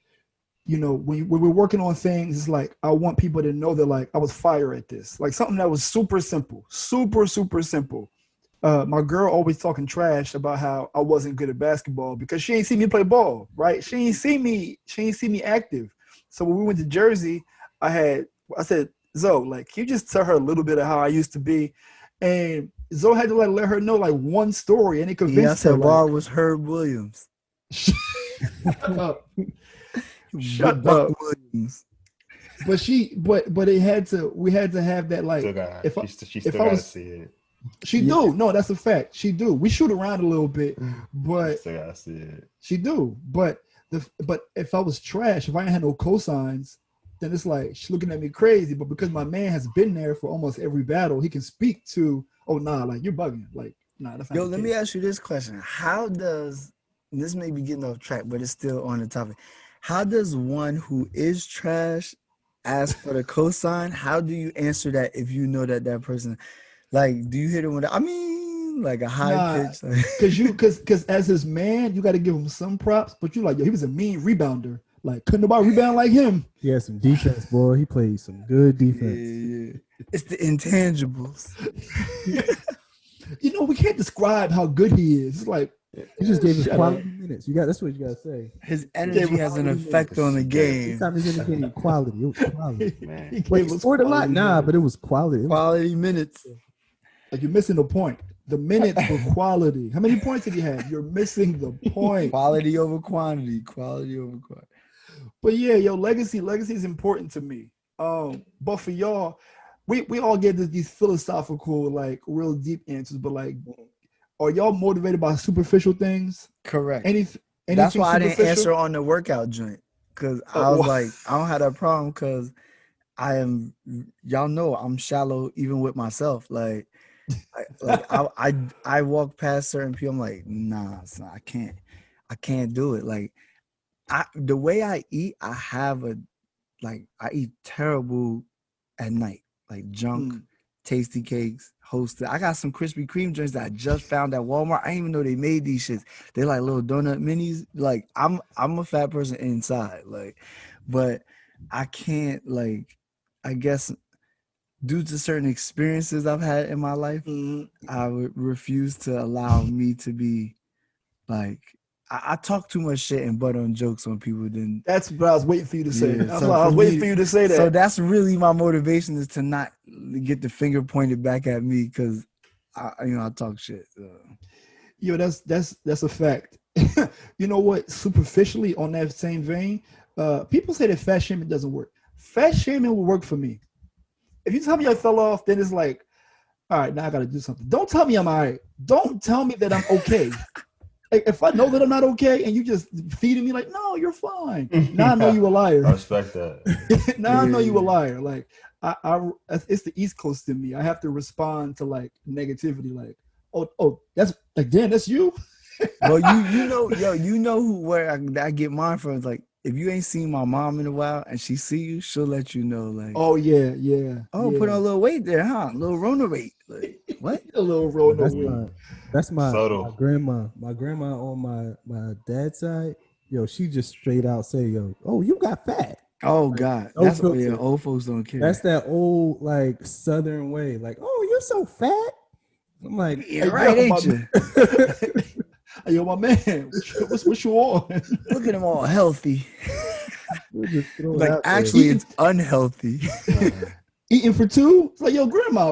we're working on things, it's like I want people to know that like I was fire at this, like something that was super simple, super super simple. My girl always talking trash about how I wasn't good at basketball because she ain't see me play ball, right? She ain't see me active. So when we went to Jersey, I said, Zoe, like, can you just tell her a little bit of how I used to be? And Zoe had to like let her know like one story, and it Yeah, I convinced her said like, Bar was Herb Williams. shut up, Buck shut up. Williams. but we had to have that, like, Still got if I, she if still I got to was, see it. she Yeah. do, no, that's a fact, she do. We shoot around a little bit, She but still got to see it. she do. But if I was trash, if I ain't had no cosigns, then it's like she's looking at me crazy. But because my man has been there for almost every battle, he can speak to, oh nah, like you're bugging, like nah, that's not Yo, the let case. me ask you this question. How does, this may be getting off track, but it's still on the topic. How does one who is trash ask for the cosign? How do you answer that if you know that that person, like, do you hit it with, I mean, like a high Nah, pitch? Like, cause as his man, you got to give him some props. But you like, yo, he was a mean rebounder. Like couldn't nobody rebound like him. He had some defense, boy. He played some good yeah, defense. yeah. It's the intangibles. You know, we can't describe how good he is. It's like He just gave us shut quality up. minutes. That's what you gotta say. His gave energy us has an quality effect on the minutes. game. Anytime he's indicating quality, it was quality. Man. He But he gave us scored a lot. quality Nah, minutes. but it was quality. It was Quality minutes. Like you're missing the point. The minutes were quality. How many points did he have? You're missing the point. Quality over quantity. Quality over quantity. But yeah, yo, legacy is important to me. But for y'all, we all get these philosophical, like real deep answers. But like, are y'all motivated by superficial things? Correct. Anything That's why I didn't superficial? answer on the workout joint. Cause I Oh, was why? like, I don't have that problem because I am, y'all know I'm shallow even with myself. Like I walk past certain people, I'm like, nah, son, I can't do it. Like the way I eat, I eat terrible at night, like junk, tasty cakes, hosted. I got some Krispy Kreme joints that I just found at Walmart. I didn't even know they made these shits. They're like little donut minis. Like I'm a fat person inside, like, but I can't, like, I guess due to certain experiences I've had in my life, I would refuse to allow me to be like, I talk too much shit and butt on jokes on people. Then That's what I was waiting for you to say. yeah, That's so why I was for waiting me- for you to say that. So that's really my motivation, is to not get the finger pointed back at me because I talk shit. So. Yo, that's a fact. You know what? Superficially, on that same vein, people say that fat shaming doesn't work. Fat shaming will work for me. If you tell me I fell off, then it's like, all right, now I got to do something. Don't tell me I'm all right. Don't tell me that I'm okay. If I know that I'm not okay and you just feeding me like, no, you're fine. Now I know you a liar. I respect that. Now I know you a liar. Like it's the East Coast in me. I have to respond to like negativity. Like, oh, that's like, damn, that's you. Well, you know where I get mine from. It's like, if you ain't seen my mom in a while and she see you, she'll let you know. Like, Oh yeah. put on a little weight there, huh? A little Rona weight. Like, what? A little roll no That's weight. my Subtle. grandma. My grandma on my dad's side, yo, she just straight out say, yo, oh, you got fat. Oh Like, God, no that's filter. old folks don't care. That's that old like Southern way. Like, oh, you're so fat. I'm like, Yeah, right, ain't you? Yo, my man, what you on? Look at them all healthy. we'll just throw it Like, out there. actually, it's unhealthy. Eating for two? It's like, yo, grandma,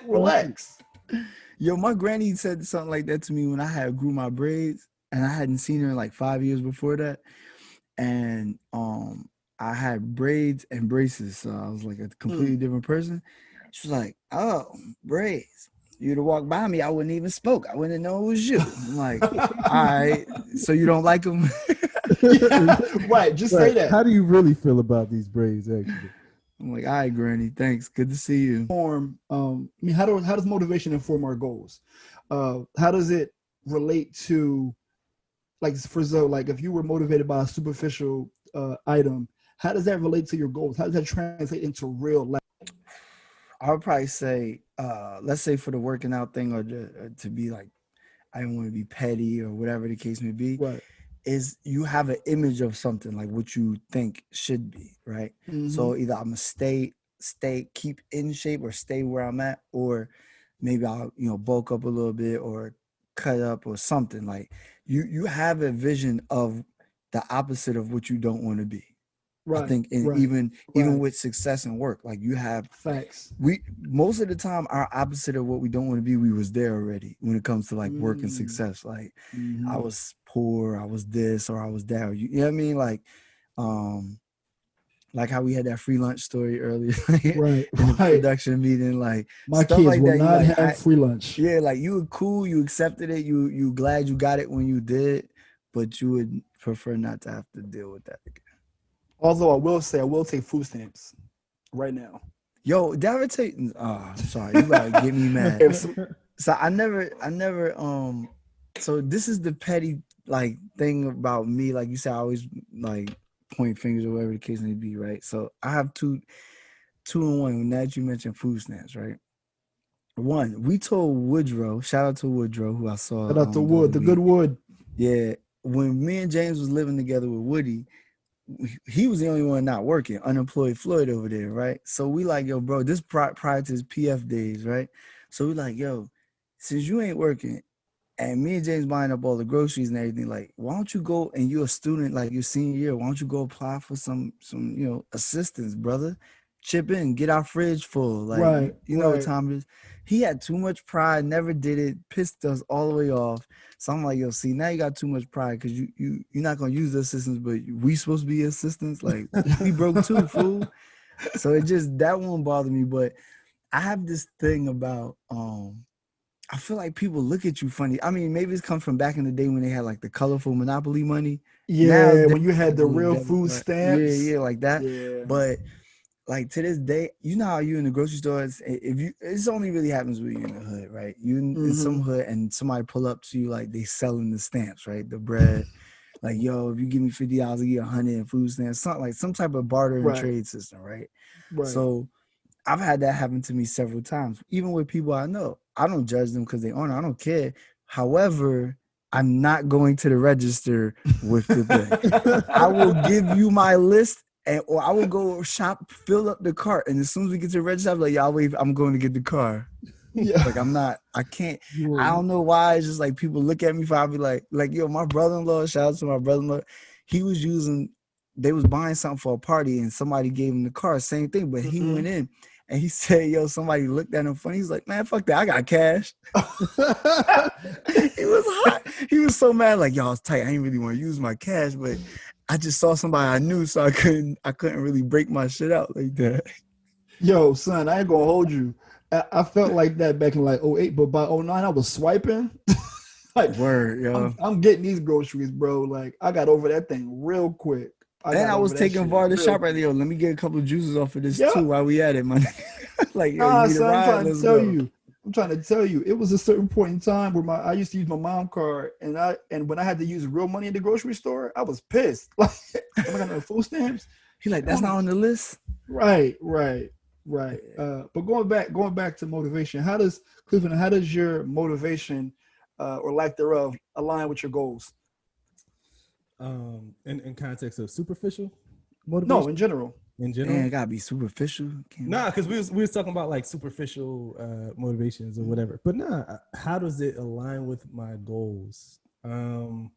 relax. Yo, my granny said something like that to me when I had grew my braids, and I hadn't seen her in like 5 years before that. And I had braids and braces, so I was like a completely different person. She was like, "Oh, braids. You'd have walked by me, I wouldn't even spoke. I wouldn't know it was you." I'm like, "All right, so you don't like them?" Yeah, right, just say that. How do you really feel about these braids, actually? I'm like, "All right, granny, thanks. Good to see you." I mean, how does motivation inform our goals? How does it relate to, like, for example, like if you were motivated by a superficial item, how does that relate to your goals? How does that translate into real life? I would probably say, let's say for the working out thing, or to be like, I don't want to be petty or whatever the case may be, Right. is you have an image of something, like what you think should be, right? So either I'm gonna keep in shape or stay where I'm at, or maybe I'll, bulk up a little bit or cut up or something. Like you have a vision of the opposite of what you don't want to be. Right. I think, and even with success and work, like you have facts. We most of the time, our opposite of what we don't want to be, we was there already when it comes to like work and success. Like I was poor, I was this, or I was that. Or you know what I mean? Like, like how we had that free lunch story earlier Right, in the right. production meeting, like My stuff kids like will that. You not like, have free lunch. yeah, like you were cool, you accepted it, you glad you got it when you did, but you would prefer not to have to deal with that again. Although I will say, I will take food stamps right now. Yo, did I ever take? Oh, I'm sorry, you about to get me mad. If some, So I never. So this is the petty like thing about me. Like you said, I always like point fingers or whatever the case may be, right? So I have two and one. Now that you mentioned food stamps, right? One, we told Woodrow. Shout out to Woodrow, who I saw shout out to the other Wood, the good week. Wood. Yeah, when me and James was living together with Woody, he was the only one not working, unemployed Floyd over there, right? So we like, yo, bro, this prior to his PF days, right? So we like, yo, since you ain't working, and me and James buying up all the groceries and everything, like, why don't you go and you're a student, like your senior year, why don't you go apply for some assistance, brother? Chip in, get our fridge full. Like, Right, you know what right. time it is. He had too much pride, never did it, pissed us all the way off. So I'm like, yo, see, now you got too much pride because you're not gonna use the assistance, but we supposed to be assistants. Like, we broke too, fool. So it just that won't bother me. But I have this thing about I feel like people look at you funny. I mean, maybe it's come from back in the day when they had like the colorful Monopoly money. Now Yeah, when you had the real food stamps. yeah, like that. Yeah. But like to this day, you know how you in the grocery store, it's only really happens when you're in the hood, right? You in some hood and somebody pull up to you like they selling the stamps, right? The bread. Like, yo, if you give me $50, I'll give you 100 in food stamps. Something like some type of barter and Right, trade system, right? right. So I've had that happen to me several times, even with people I know. I don't judge them because they own it. I don't care. However, I'm not going to the register with the thing. I will give you my list or I will go shop, fill up the cart. And as soon as we get to the register, I'm like, y'all wait, I'm going to get the car. Yeah. Like I can't, I don't know why. It's just like people look at me for, I'll be like, yo, my brother-in-law, shout out to my brother-in-law. They was buying something for a party and somebody gave him the car, same thing. But he went in and he said, yo, somebody looked at him funny. He's like, man, fuck that. I got cash. He was hot. He was so mad, like, yo, I was tight. I didn't really want to use my cash, but I just saw somebody I knew, so I couldn't really break my shit out like that. Yo, son, I ain't gonna hold you. I felt like that back in like 08, but by 09, I was swiping. Like, word, yo. I'm getting these groceries, bro. Like, I got over that thing real quick. And I was taking VAR to the shop right there. Yo, let me get a couple of juices off of this too while we at it, man. Like, yo, you need son, a ride? I'm trying to tell you, it was a certain point in time where I used to use my mom card, and when I had to use real money in the grocery store, I was pissed. Like, am I got no food stamps? He like, that's not on the list. Right. But going back to motivation, how does your motivation or lack thereof align with your goals? In context of superficial motivation? No, in general. Man, it gotta be superficial. Nah, because we was talking about like superficial motivations or whatever. But nah, how does it align with my goals? Man,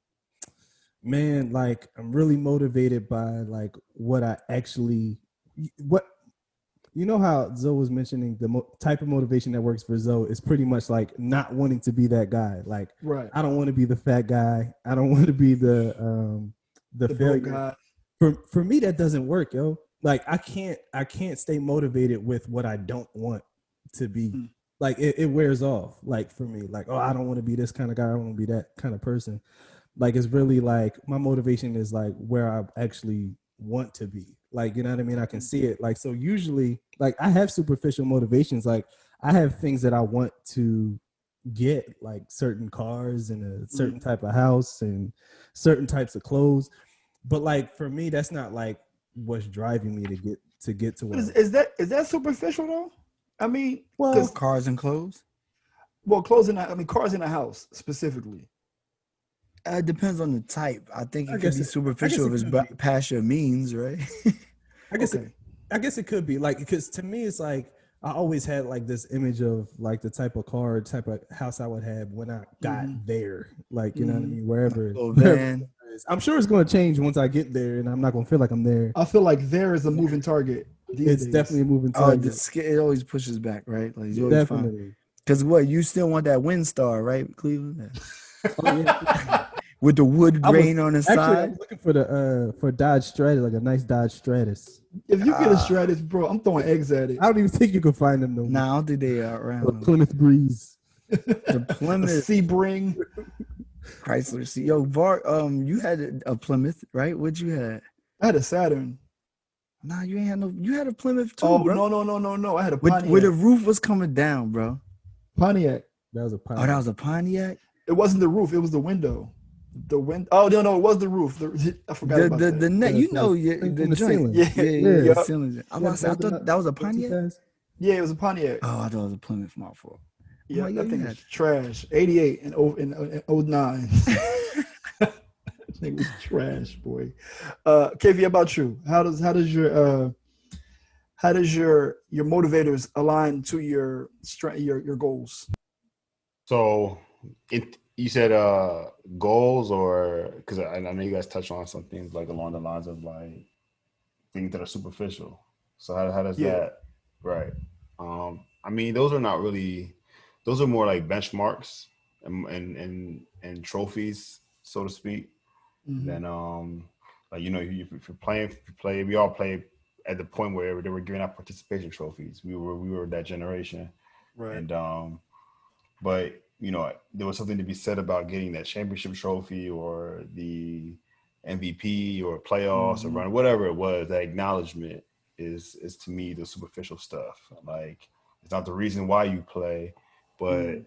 like I'm really motivated by like what I actually you know how Zoe was mentioning the type of motivation that works for Zoe is pretty much like not wanting to be that guy. Like, right. I don't want to be the fat guy. I don't want to be the failure guy. For me, that doesn't work, yo. Like I can't stay motivated with what I don't want to be. Like it wears off. Like for me, like, oh, I don't want to be this kind of guy. I don't want to be that kind of person. Like it's really like my motivation is like where I actually want to be. Like, you know what I mean? I can see it. Like, so usually, like I have superficial motivations. Like I have things that I want to get, like certain cars and a certain type of house and certain types of clothes. But like for me, that's not like what's driving me to get to where. Is that superficial though? I mean, well, cars and clothes. Well, cars in a house specifically. It depends on the type. I think it could be superficial if it's past your means, right? I guess it could be like, because to me it's like I always had like this image of like the type of car, type of house I would have when I got there. Like, you know what I mean? Wherever I'm sure it's going to change once I get there, and I'm not going to feel like I'm there. I feel like there is a moving target. It's definitely a moving target. It always pushes back, right? Like definitely. Because what, you still want that win star, right, Cleveland? Oh, yeah. with the wood I was grain on the actually I side. was looking for the for Dodge Stratus, like a nice Dodge Stratus. If you get a Stratus, bro, I'm throwing eggs at it. I don't even think you can find them no more. Nah, I don't think they are Or around. Plymouth Breeze. The A Plymouth Sebring. Chrysler. See, yo, Var, you had a Plymouth, right? What you had? I had a Saturn. Nah, you ain't had no. You had a Plymouth too, Oh, bro. no. I had a Where the Pontiac. roof was coming down, bro. Pontiac. That was a Oh, Pontiac. that was a Pontiac. It wasn't the roof. It was the window. The wind. Oh no, it was the roof. I forgot about that. The net, you know, thing the from the joint. ceiling. Yeah, Yeah, Yup. cylinder. I was about to say, I thought that was a Pontiac. Yeah, it was a Pontiac. Oh, I thought it was a Plymouth. My fault. I'm Yeah, like, yo, that you thing had was trash. 88 and 09. That thing was trash, boy. KV, how about you? How does your motivators align to your goals? So, you said goals, or because I know you guys touched on some things like along the lines of like things that are superficial. So how does that right? I mean, those are not really; those are more like benchmarks and trophies, so to speak. Mhm. Then like if you play, we all play at the point where they were giving out participation trophies. We were that generation, Right. and but there was something to be said about getting that championship trophy or the MVP or playoffs or run, whatever it was. That acknowledgement is to me the superficial stuff. Like, it's not the reason why you play, but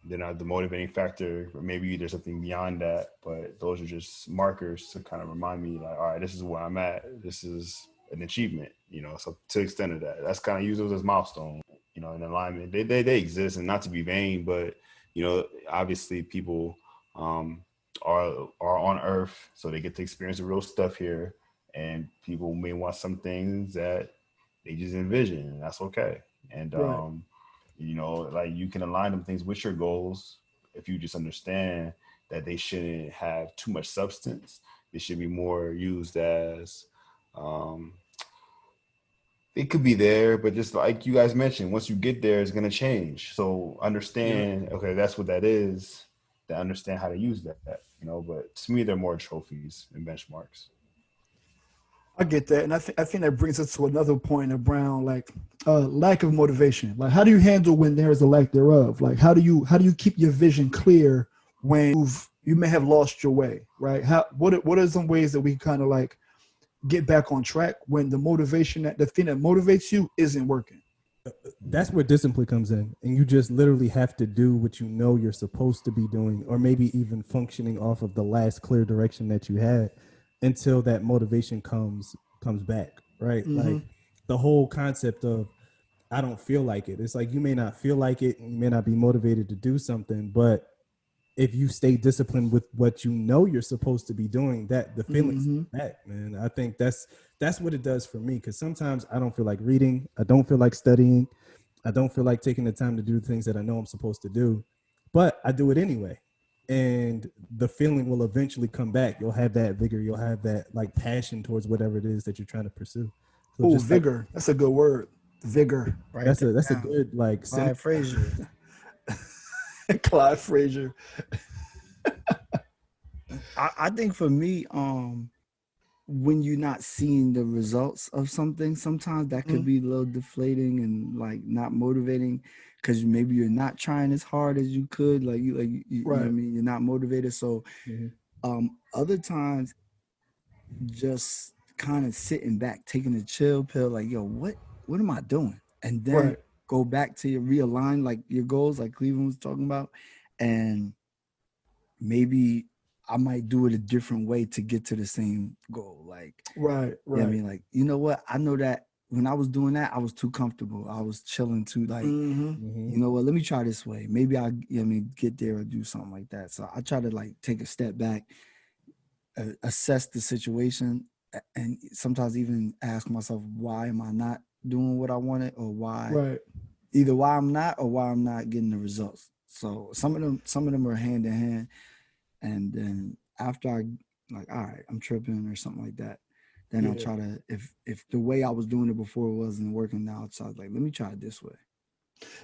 they're not the motivating factor. Or maybe there's something beyond that, but those are just markers to kind of remind me, like, all right, this is where I'm at. This is an achievement, So to the extent of that, that's kind of use those as milestones, in alignment. They exist, and not to be vain, but obviously people are on Earth, so they get to experience the real stuff here, and people may want some things that they just envision, and that's okay. And Right. like, you can align them things with your goals if you just understand that they shouldn't have too much substance. They should be more used as it could be there, but just like you guys mentioned, once you get there, it's going to change. So understand, okay, that's what that is, to understand how to use that, but to me, they're more trophies and benchmarks. I get that, and I think that brings us to another point around like lack of motivation. Like, how do you handle when there is a lack thereof? Like, how do you keep your vision clear when you may have lost your way, right? What are some ways that we kind of like get back on track when the thing that motivates you isn't working? That's where discipline comes in, and you just literally have to do what you know you're supposed to be doing, or maybe even functioning off of the last clear direction that you had until that motivation comes back, right? Like, the whole concept of I don't feel like it. It's like you may not feel like it, and you may not be motivated to do something, but if you stay disciplined with what you know you're supposed to be doing, that the feelings back, man. I think that's what it does for me, because sometimes I don't feel like reading, I don't feel like studying, I don't feel like taking the time to do things that I know I'm supposed to do, but I do it anyway. And the feeling will eventually come back. You'll have that vigor, you'll have that like passion towards whatever it is that you're trying to pursue. So Oh, just like, vigor. That's a good word. Vigor. Right. that's a good like Clyde Frazier. Clyde Frazier. I think for me, when you're not seeing the results of something, sometimes that could be a little deflating and like not motivating, because maybe you're not trying as hard as you could. Like you know what I mean? You're not motivated. So other times, just kind of sitting back, taking a chill pill, like, yo, what am I doing? And then go back to your realign like your goals, like Cleveland was talking about, and maybe I might do it a different way to get to the same goal. Like, right. You know what I mean? Like, you know what? I know that when I was doing that, I was too comfortable. I was chilling too, like, you know what? Let me try this way. Maybe I, you know what I mean, get there or do something like that. So I try to like take a step back, assess the situation, and sometimes even ask myself, why am I not doing what I wanted, or why, either why I'm not or why I'm not getting the results. So some of them are hand in hand. And then after I like, all right, I'm tripping or something like that, then I'll try to, if the way I was doing it before wasn't working out, so I was like, let me try it this way.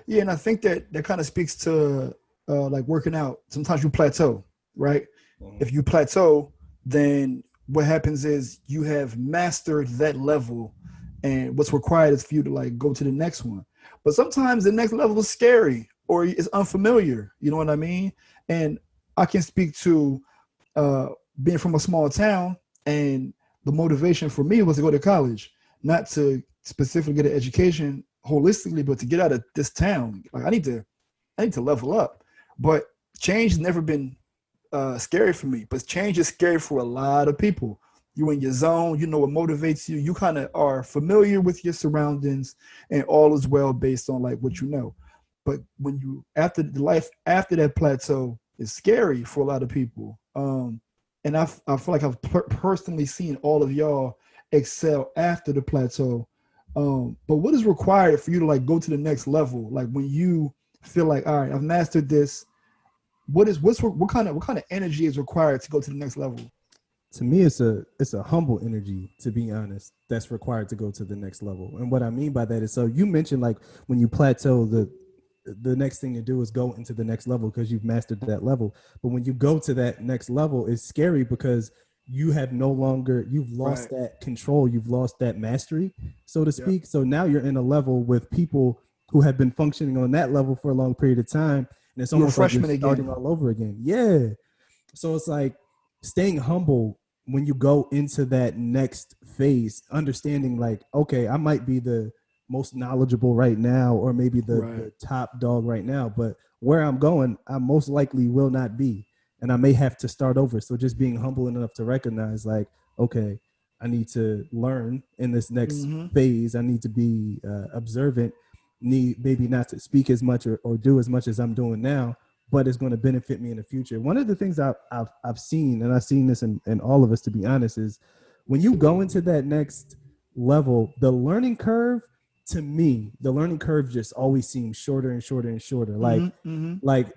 Yeah, and I think that kind of speaks to like working out. Sometimes you plateau, right? If you plateau, then what happens is you have mastered that level, and what's required is for you to like go to the next one. But sometimes the next level is scary or it's unfamiliar. You know what I mean? And I can speak to uh, being from a small town, and the motivation for me was to go to college, not to specifically get an education holistically, but to get out of this town. Like I need to level up. But change has never been scary for me, but change is scary for a lot of people. You in your zone, you know what motivates you. You kind of are familiar with your surroundings, and all is well based on like what you know. But when you after the life after that plateau is scary for a lot of people. And I feel like I've personally seen all of y'all excel after the plateau. But what is required for you to like go to the next level? Like when you feel like, all right, I've mastered this, what kind of energy is required to go to the next level? To me, it's a humble energy, to be honest, that's required to go to the next level. And what I mean by that is, so you mentioned like when you plateau, the next thing to do is go into the next level because you've mastered that level. But when you go to that next level, it's scary because you've lost Right. that control, you've lost that mastery, so to Yep. speak. So now you're in a level with people who have been functioning on that level for a long period of time, and it's You're a almost like you're freshman starting again. all over again. Yeah. So it's like staying humble when you go into that next phase, understanding like, okay, I might be the most knowledgeable right now, or maybe Right. the top dog right now, but where I'm going, I most likely will not be. And I may have to start over. So just being humble enough to recognize like, okay, I need to learn in this next Mm-hmm. phase. I need to be observant, need maybe not to speak as much or do as much as I'm doing now, but it's going to benefit me in the future. One of the things I've seen, and I've seen this in all of us, to be honest, is when you go into that next level, the learning curve, to me, the learning curve just always seems shorter and shorter and shorter. Mm-hmm. Mm-hmm. Like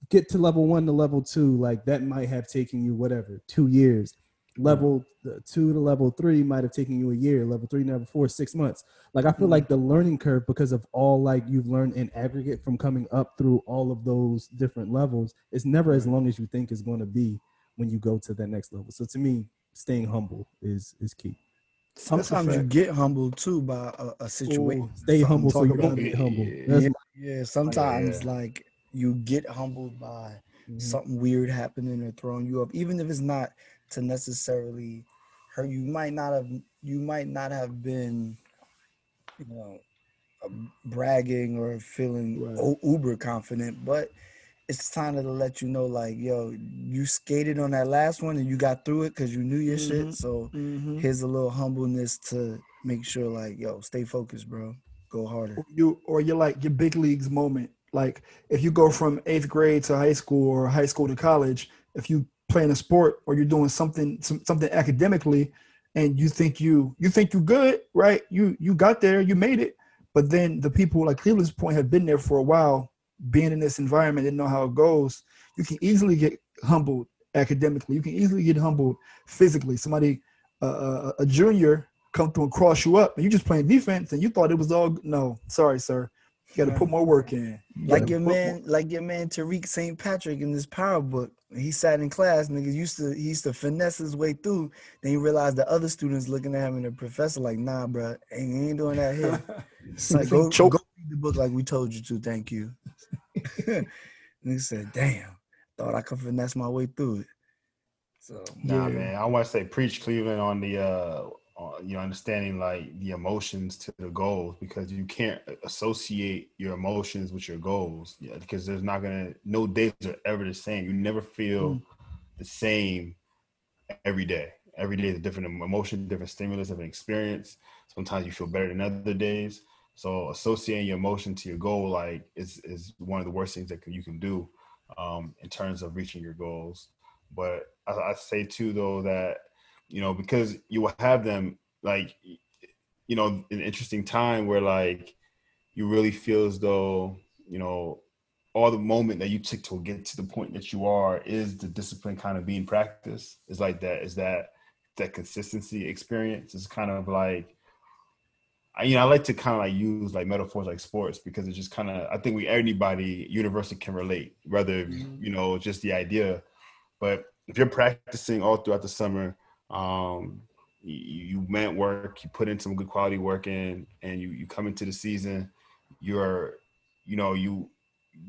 get to level 1 to level 2, like that might have taken you whatever 2 years. Right. Level 2 to level 3 might have taken you a year. Level 3 to level 4 6 months. Like I feel Mm-hmm. like the learning curve, because of all like you've learned in aggregate from coming up through all of those different levels, is never as Right. long as you think it's going to be when you go to that next level. So to me, staying humble is key. That's a Sometimes you fact. get humbled too by a situation, Oh, Stay something. humble so talk you about don't it. get humbled. That's Yeah, my yeah. like. Sometimes Yeah. like you get humbled by Mhm. something weird happening or throwing you up, even if it's not to necessarily hurt you. You might not have been, you know, bragging or feeling Right. uber confident, but it's time to let you know, like, yo, you skated on that last one and you got through it because you knew your Mm-hmm. shit. So Mm-hmm. here's a little humbleness to make sure, like, yo, stay focused, bro. Go Or harder. you're like your big leagues moment. Like if you go from eighth grade to high school or high school to college, if you playing a sport or you're doing something academically, and you think you good, right? You got there, you made it. But then the people like Cleveland's point have been there for a while, being in this environment, didn't know how it goes. You can easily get humbled academically. You can easily get humbled physically. Somebody, a junior, come through and cross you up, and you just playing defense, and you thought it was all no. Sorry, sir. You got to put more work in. You got to put more. Like your man Tariq St. Patrick in this power book. He sat in class, niggas he used to finesse his way through. Then he realized the other students looking at him and the professor like, nah, bro, ain't doing that here. It's like This ain't go choke. read the book like we told you to. Thank you. And he said, damn, thought I could finesse my way through it. So Nah, Yeah. man. I want to say preach Cleveland on the understanding like the emotions to the goals, because you can't associate your emotions with your goals. Yeah, because there's not gonna no days are ever the same. You never feel Mm. the same every day. Every day is a different emotion, different stimulus, different experience. Sometimes you feel better than other days. So associating your emotion to your goal like is one of the worst things that you can do in terms of reaching your goals. But I say too though that because you will have them like an interesting time where like you really feel as though all the moment that you took to get to the point that you are is the discipline kind of being practiced. Is like that is that consistency experience is kind of like I like to kind of like use like metaphors like sports, because it's just kind of I think anybody universally can relate, whether Mm-hmm. just the idea. But if you're practicing all throughout the summer, you meant work, you put in some good quality work in, and you come into the season, you're, you,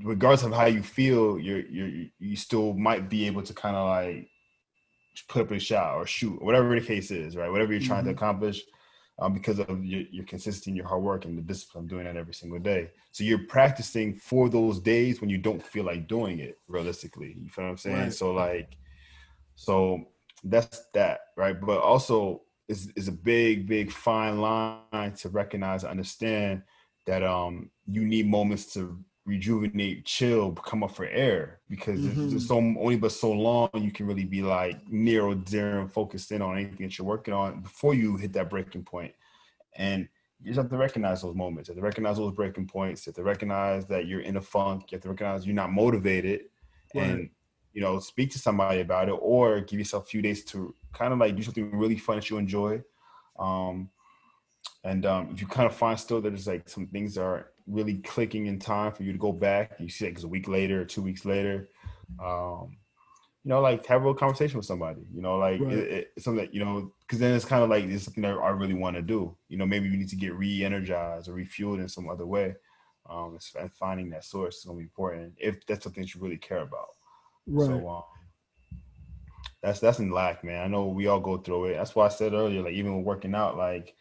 regardless of how you feel, you still might be able to kind of like put up a shot or shoot, or whatever the case is, right? Whatever you're trying to accomplish, because of your consistency and your hard work and the discipline doing that every single day. So you're practicing for those days when you don't feel like doing it realistically. You feel what I'm saying? Right. So like, so that's that, right? But also is a big fine line to recognize and understand that you need moments to rejuvenate, chill, come up for air, because there's so only but so long you can really be like near zero and focused in on anything that you're working on before you hit that breaking point. And you just have to recognize those moments. You have to recognize those breaking points. You have to recognize that you're in a funk. You have to recognize you're not motivated, Right. and speak to somebody about it, or give yourself a few days to kind of like do something really fun that you enjoy. Um, and if you kind of find still that there's like some things that are really clicking in time for you to go back, you see like it's a week later or 2 weeks later, um, like have a real conversation with somebody, like Right. it's something that, because then it's kind of like it's something that I really want to do. Maybe you need to get re-energized or refueled in some other way. And finding that source is going to be important if that's something that you really care about. Right. So that's in lack, man. I know we all go through it. That's why I said earlier, like even with working out, like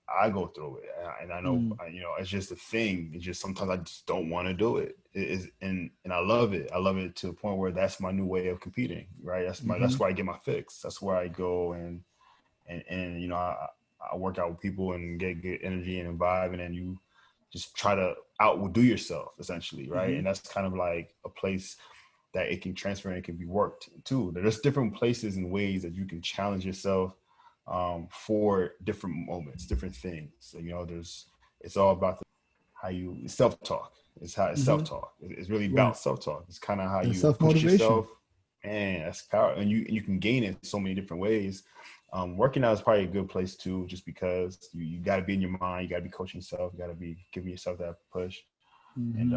I go through it, and I know, it's just a thing. It's just sometimes I just don't want to do it. It is, and I love it. I love it to the point where that's my new way of competing. Right. That's where I get my fix. That's where I go and I work out with people and get good energy and vibe, and then you just try to outdo yourself essentially, right? And that's kind of like a place that it can transfer and it can be worked too. There's different places and ways that you can challenge yourself for different moments, different things. So, it's all about how you self-talk. It's self-talk. It's really Right. about self-talk. It's kind of how And you self push motivation. yourself. Man, that's power. And you can gain it so many different ways. Working out is probably a good place too, just because you got to be in your mind. You got to be coaching yourself. You got to be giving yourself that push. And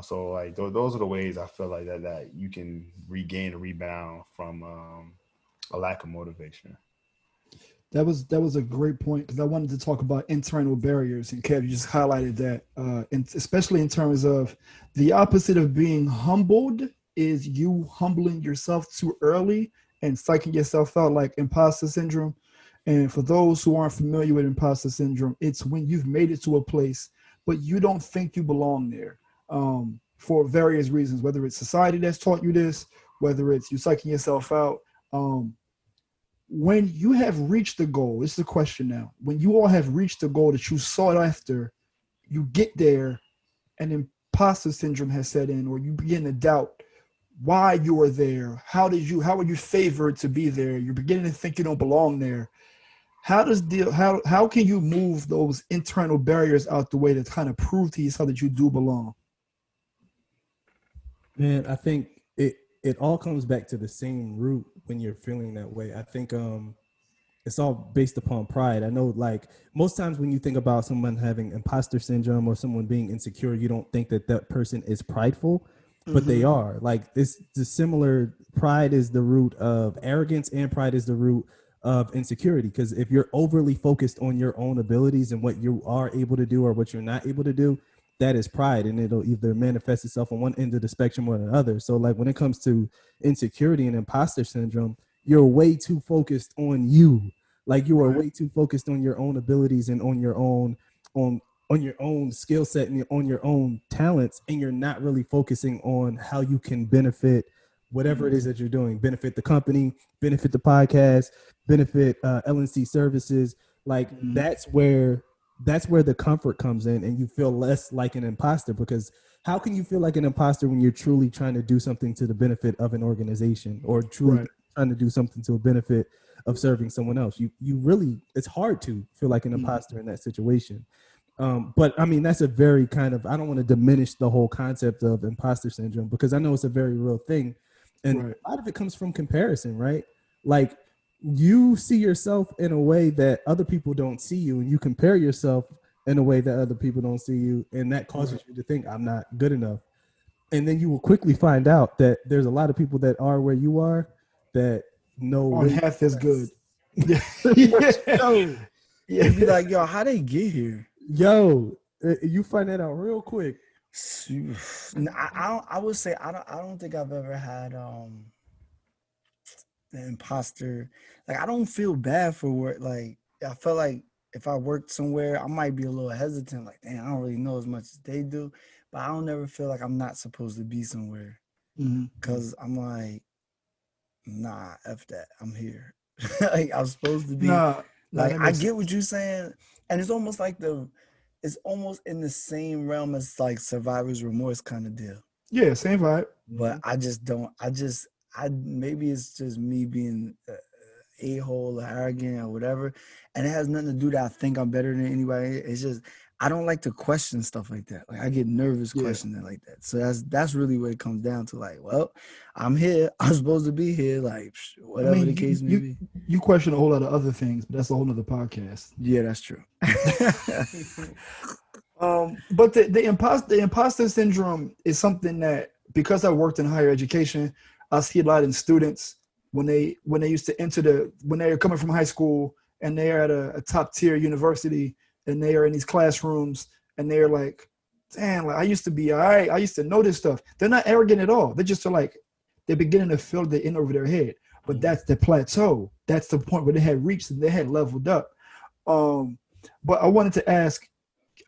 so like those are the ways I feel like that you can regain a rebound from a lack of motivation. That was a great point because I wanted to talk about internal barriers, and Kev, you just highlighted that, and especially in terms of the opposite of being humbled is you humbling yourself too early and psyching yourself out, like imposter syndrome. And for those who aren't familiar with imposter syndrome, it's when you've made it to a place, but you don't think you belong there, for various reasons, whether it's society that's taught you this, whether it's you psyching yourself out. Um, when you have reached the goal, this is the question now. When you all have reached the goal that you sought after, you get there and imposter syndrome has set in, or you begin to doubt why you are there. How are you favored to be there? You're beginning to think you don't belong there. How can you move those internal barriers out the way to kind of prove to yourself that you do belong? Man, I think it all comes back to the same root when you're feeling that way. I think it's all based upon pride. I know, like most times when you think about someone having imposter syndrome or someone being insecure, you don't think that that person is prideful, but they are. Like this, the similar pride is the root of arrogance, and pride is the root of insecurity. Because if you're overly focused on your own abilities and what you are able to do or what you're not able to do, that is pride, and it'll either manifest itself on one end of the spectrum or the other. So, like when it comes to insecurity and imposter syndrome, you're way too focused on you, like you are Right. way too focused on your own abilities and on on your own skill set and on your own talents, and you're not really focusing on how you can benefit whatever it is that you're doing, benefit the company, benefit the podcast, benefit LNC services. Like that's where the comfort comes in, and you feel less like an imposter. Because how can you feel like an imposter when you're truly trying to do something to the benefit of an organization, or truly Right. trying to do something to a benefit of serving someone else? You really, it's hard to feel like an Mhm. imposter in that situation. But I mean, that's a very kind of, I don't want to diminish the whole concept of imposter syndrome, because I know it's a very real thing. And Right. a lot of it comes from comparison, right? Like you see yourself in a way that other people don't see you, and you compare yourself in a way that other people don't see you. And that causes Right. you to think, I'm not good enough. And then you will quickly find out that there's a lot of people that are where you are that know On way half as good. less. Yeah. yo, They be Yeah. like, yo, how they get here? you find that out real quick. I would say I don't think I've ever had the imposter. Like I don't feel bad for work. Like I felt like if I worked somewhere, I might be a little hesitant. Like, damn, I don't really know as much as they do. But I don't never feel like I'm not supposed to be somewhere. Mhm. Cause I'm like, nah, F that. I'm here. Like I'm supposed to be. Nah, Like that I makes get sense. what you're saying. And it's almost like it's almost in the same realm as like survivor's remorse kind of deal. Yeah, same vibe. But I just don't. I maybe it's just me being a hole or arrogant or whatever, and it has nothing to do that I think I'm better than anybody. It's just I don't like to question stuff like that. Like I get nervous Yeah. questioning like that. So that's really what it comes down to. Like, well, I'm here. I'm supposed to be here. Like I whatever mean, the case may you be. you question a whole lot of other things, but that's a whole nother podcast. Yeah, that's true. But the imposter syndrome is something that because I worked in higher education, I see a lot in students when they used to enter when they're coming from high school and they are at a top tier university and they are in these classrooms and they're like, damn, like I used to be all right, I used to know this stuff. They're not arrogant at all. They're just like they're beginning to feel the in over their head. But that's the plateau. That's the point where they had reached and they had leveled up. But I wanted to ask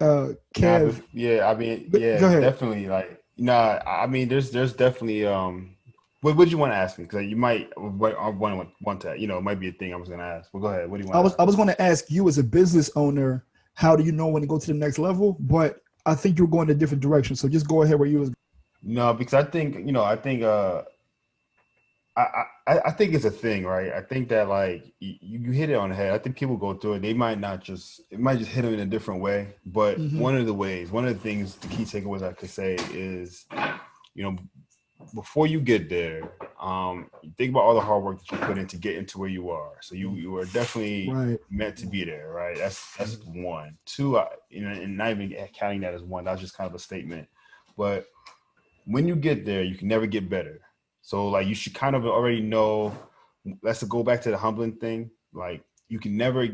Nah, but Kev, yeah, I mean, yeah, go ahead. definitely. Like, nah, I mean, there's definitely what did you want to ask me? Because you might want to, it might be a thing I was gonna ask. But go ahead. What do you I want to was ask? I was going to ask you as a business owner, how do you know when to go to the next level? But I think you're going a different direction. So just go ahead where you was. No, because I think it's a thing, right? I think that like you hit it on the head. I think people go through it. It might just hit them in a different way. But Mm-hmm. one of the things, the key takeaways I could say is, you know, before you get there, think about all the hard work that you put in to get into where you are. So you are definitely Right. meant to be there, right? That's one. Two, and not even counting that as one. That's just kind of a statement. But when you get there, you can never get better. So like you should kind of already know. Let's go back to the humbling thing. Like you can never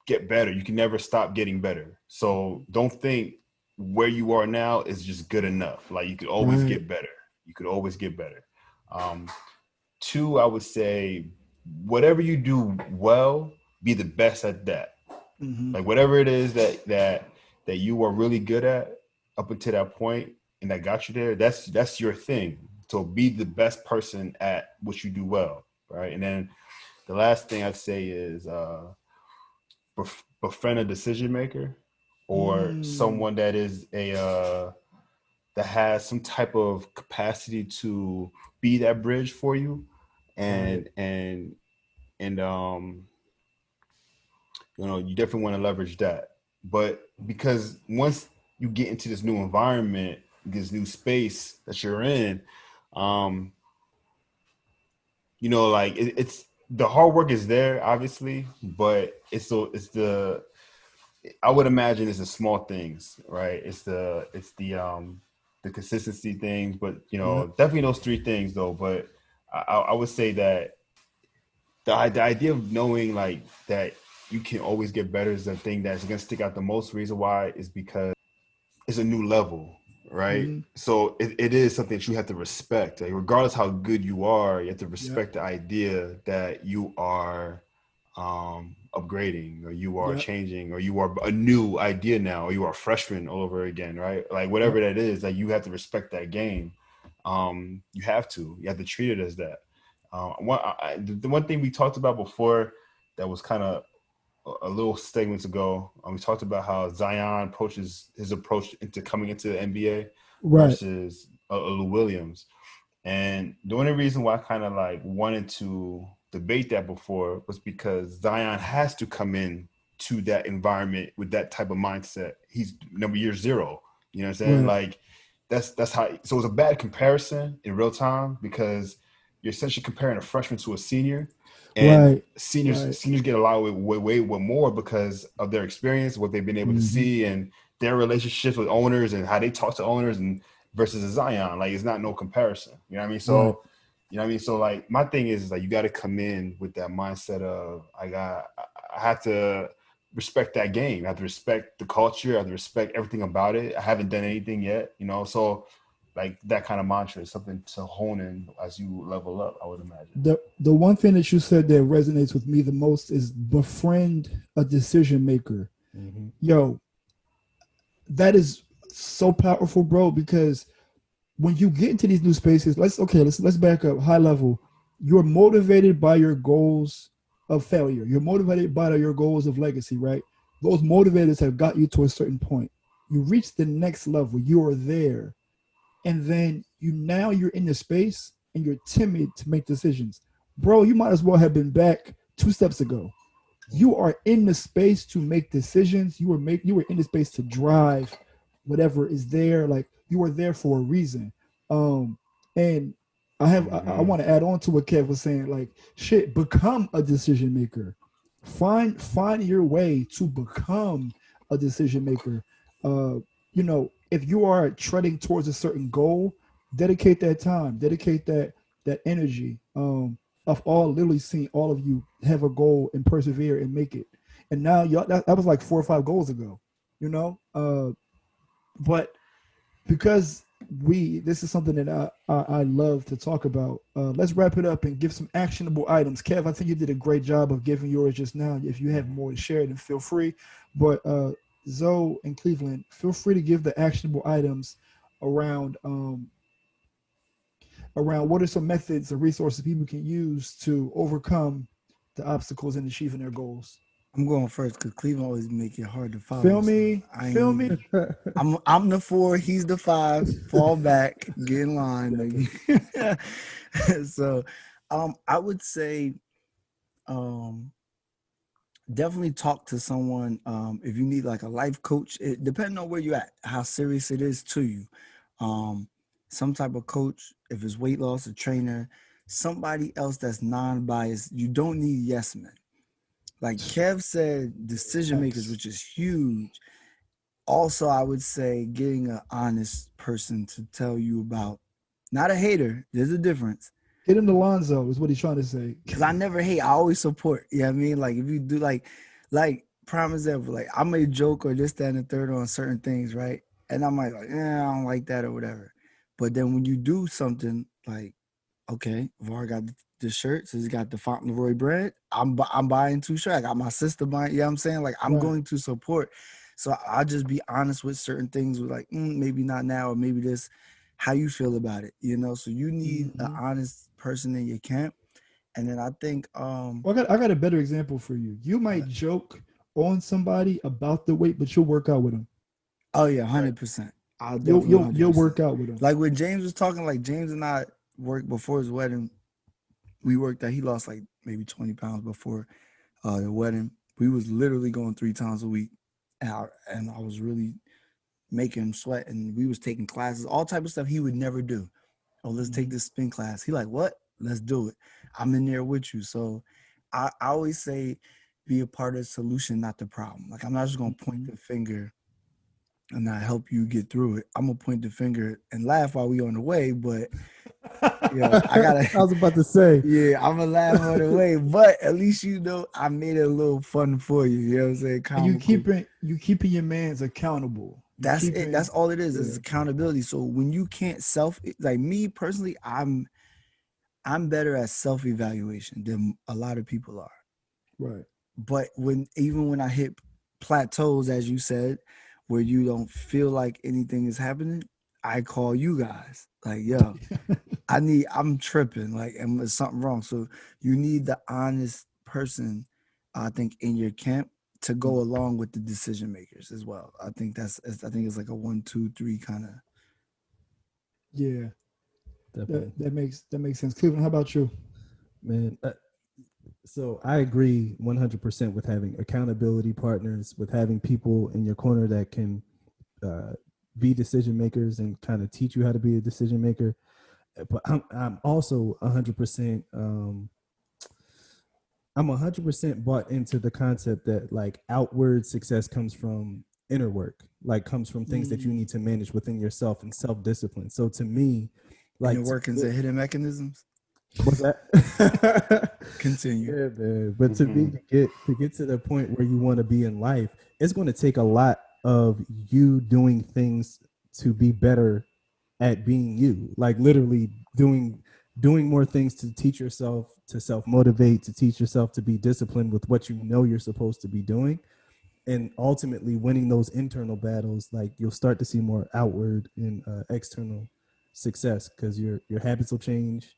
get better. You can never stop getting better. So don't think where you are now is just good enough. Like you could always Right. get better. You could always get better. Um, Two, I would say whatever you do well, be the best at that. Mm-hmm. Like whatever it is that you are really good at up until that point and that got you there, that's your thing. So be the best person at what you do well, right? And then the last thing I'd say is befriend a decision maker or Mm. someone that is that has some type of capacity to be that bridge for you Right. and you definitely want to leverage that. But because once you get into this new environment, this new space that you're in, um, like it's the hard work is there, obviously, but it's the I would imagine it's the small things, right? It's the consistency things, but Yeah. definitely those three things though. But I would say that the idea of knowing like that you can always get better is the thing that's going to stick out the most. Reason why is because it's a new level, right? Mm-hmm. So it is something that you have to respect. Like, regardless how good you are, you have to Yep. respect the idea that you are upgrading or you are Yep. changing or you are a new idea now or you are a freshman all over again, right? Like Yep. whatever that is, like you have to respect that game. You have to treat it as that. The one thing we talked about before that was kind of a little segments ago, we talked about how Zion approaches his approach into coming into the NBA Right. versus Lou Williams. And the only reason why I kind of like wanted to debate that before was because Zion has to come in to that environment with that type of mindset. He's year zero. You know what I'm saying? Right. Like that's how. So it's a bad comparison in real time because you're essentially comparing a freshman to a senior, and Right. Right. seniors get a lot of way more because of their experience, what they've been able to Mm-hmm. see, and their relationships with owners and how they talk to owners and versus a Zion. Like it's not no comparison. You know what I mean? Right. So, you know what I mean? So like my thing is like you got to come in with that mindset of I have to respect that game. I have to respect the culture. I have to respect everything about it. I haven't done anything yet, you know. So like that kind of mantra is something to hone in as you level up, I would imagine. The one thing that you said that resonates with me the most is befriend a decision maker. Mm-hmm. Yo, that is so powerful, bro, because when you get into these new spaces, let's back up high level. You're motivated by your goals of failure. You're motivated by your goals of legacy, right? Those motivators have got you to a certain point. You reach the next level. You are there. And then you're in the space and you're timid to make decisions. Bro, you might as well have been back 2 steps ago. You are in the space to make decisions. You were in the space to drive whatever is there. Like you were there for a reason. And I want to add on to what Kev was saying. Like shit, become a decision maker. Find your way to become a decision maker. If you are treading towards a certain goal, dedicate that time, dedicate that energy. Of all literally seeing all of you have a goal and persevere and make it. And now y'all that was like 4 or 5 goals ago, you know. But because this is something that I love to talk about. Let's wrap it up and give some actionable items. Kev, I think you did a great job of giving yours just now. If you have more to share, then feel free. But Zoe and Cleveland, feel free to give the actionable items around what are some methods or resources people can use to overcome the obstacles in achieving their goals. I'm going first because Cleveland always make it hard to follow. Feel So me? I ain't Feel even- me? I'm the 4, he's the 5. Fall back, get in line. So, I would say, definitely talk to someone. If you need like a life coach, it depending on where you're at, how serious it is to you. Some type of coach, if it's weight loss, a trainer, somebody else that's non-biased. You don't need yes men. Like Kev said, decision makers, which is huge. Also, I would say getting an honest person to tell you about, not a hater. There's a difference. Get him to Lonzo is what he's trying to say. Cause I never hate. I always support. You know what I mean? Like if you do like prime example, like I may joke or this, that, and the third on certain things, right? And I might like, I don't like that or whatever. But then when you do something like, okay, Var got the shirt, so he's got the Fauntleroy brand. I'm buying 2 shirts. I got my sister buying. You know what I'm saying? Like I'm going to support. So I'll just be honest with certain things. With like, maybe not now, or maybe this. How you feel about it? You know. So you need an honest person in your camp. And then I think Well, I got a better example for you. You might joke on somebody about the weight, but you'll work out with them. oh yeah, 100%. I'll definitely You'll 100%. work out with them. Like when James was talking, like James and I worked before his wedding. We worked out. He lost like maybe 20 pounds before the wedding. We was literally going 3 times a week, and I was really making him sweat. And we was taking classes, all type of stuff he would never do. Oh, let's take this spin class. He like, what? Let's do it. I'm in there with you. So I always say, be a part of the solution, not the problem. Like I'm not just gonna point the finger and not help you get through it. I'm gonna point the finger and laugh while we on the way, but I was about to say, yeah, I'm gonna laugh on the way, but at least you know I made it a little fun for you. You know what I'm saying? And you keeping your mans accountable. That's it. That's all it is accountability. So when you can't like me personally, I'm better at self-evaluation than a lot of people are. Right. But even when I hit plateaus, as you said, where you don't feel like anything is happening, I call you guys. Like, yo, I'm tripping. Like, there's something wrong. So you need the honest person, I think, in your camp to go along with the decision makers as well. I think it's like a 1, 2, 3 kind of. Yeah. definitely. That makes sense. Cleveland, how about you? Man, so I agree 100% with having accountability partners, with having people in your corner that can be decision makers and kind of teach you how to be a decision maker. But I'm also 100%. I'm 100% bought into the concept that like outward success comes from inner work, like comes from things that you need to manage within yourself and self-discipline. So to me, And the like workings and hidden mechanisms. what's that? Continue. Yeah, man. But to me, to get to the point where you want to be in life, it's going to take a lot of you doing things to be better at being you. Like literally doing more things to teach yourself to self motivate, to teach yourself to be disciplined with what you know you're supposed to be doing, and ultimately winning those internal battles. Like you'll start to see more outward and external success because your habits will change,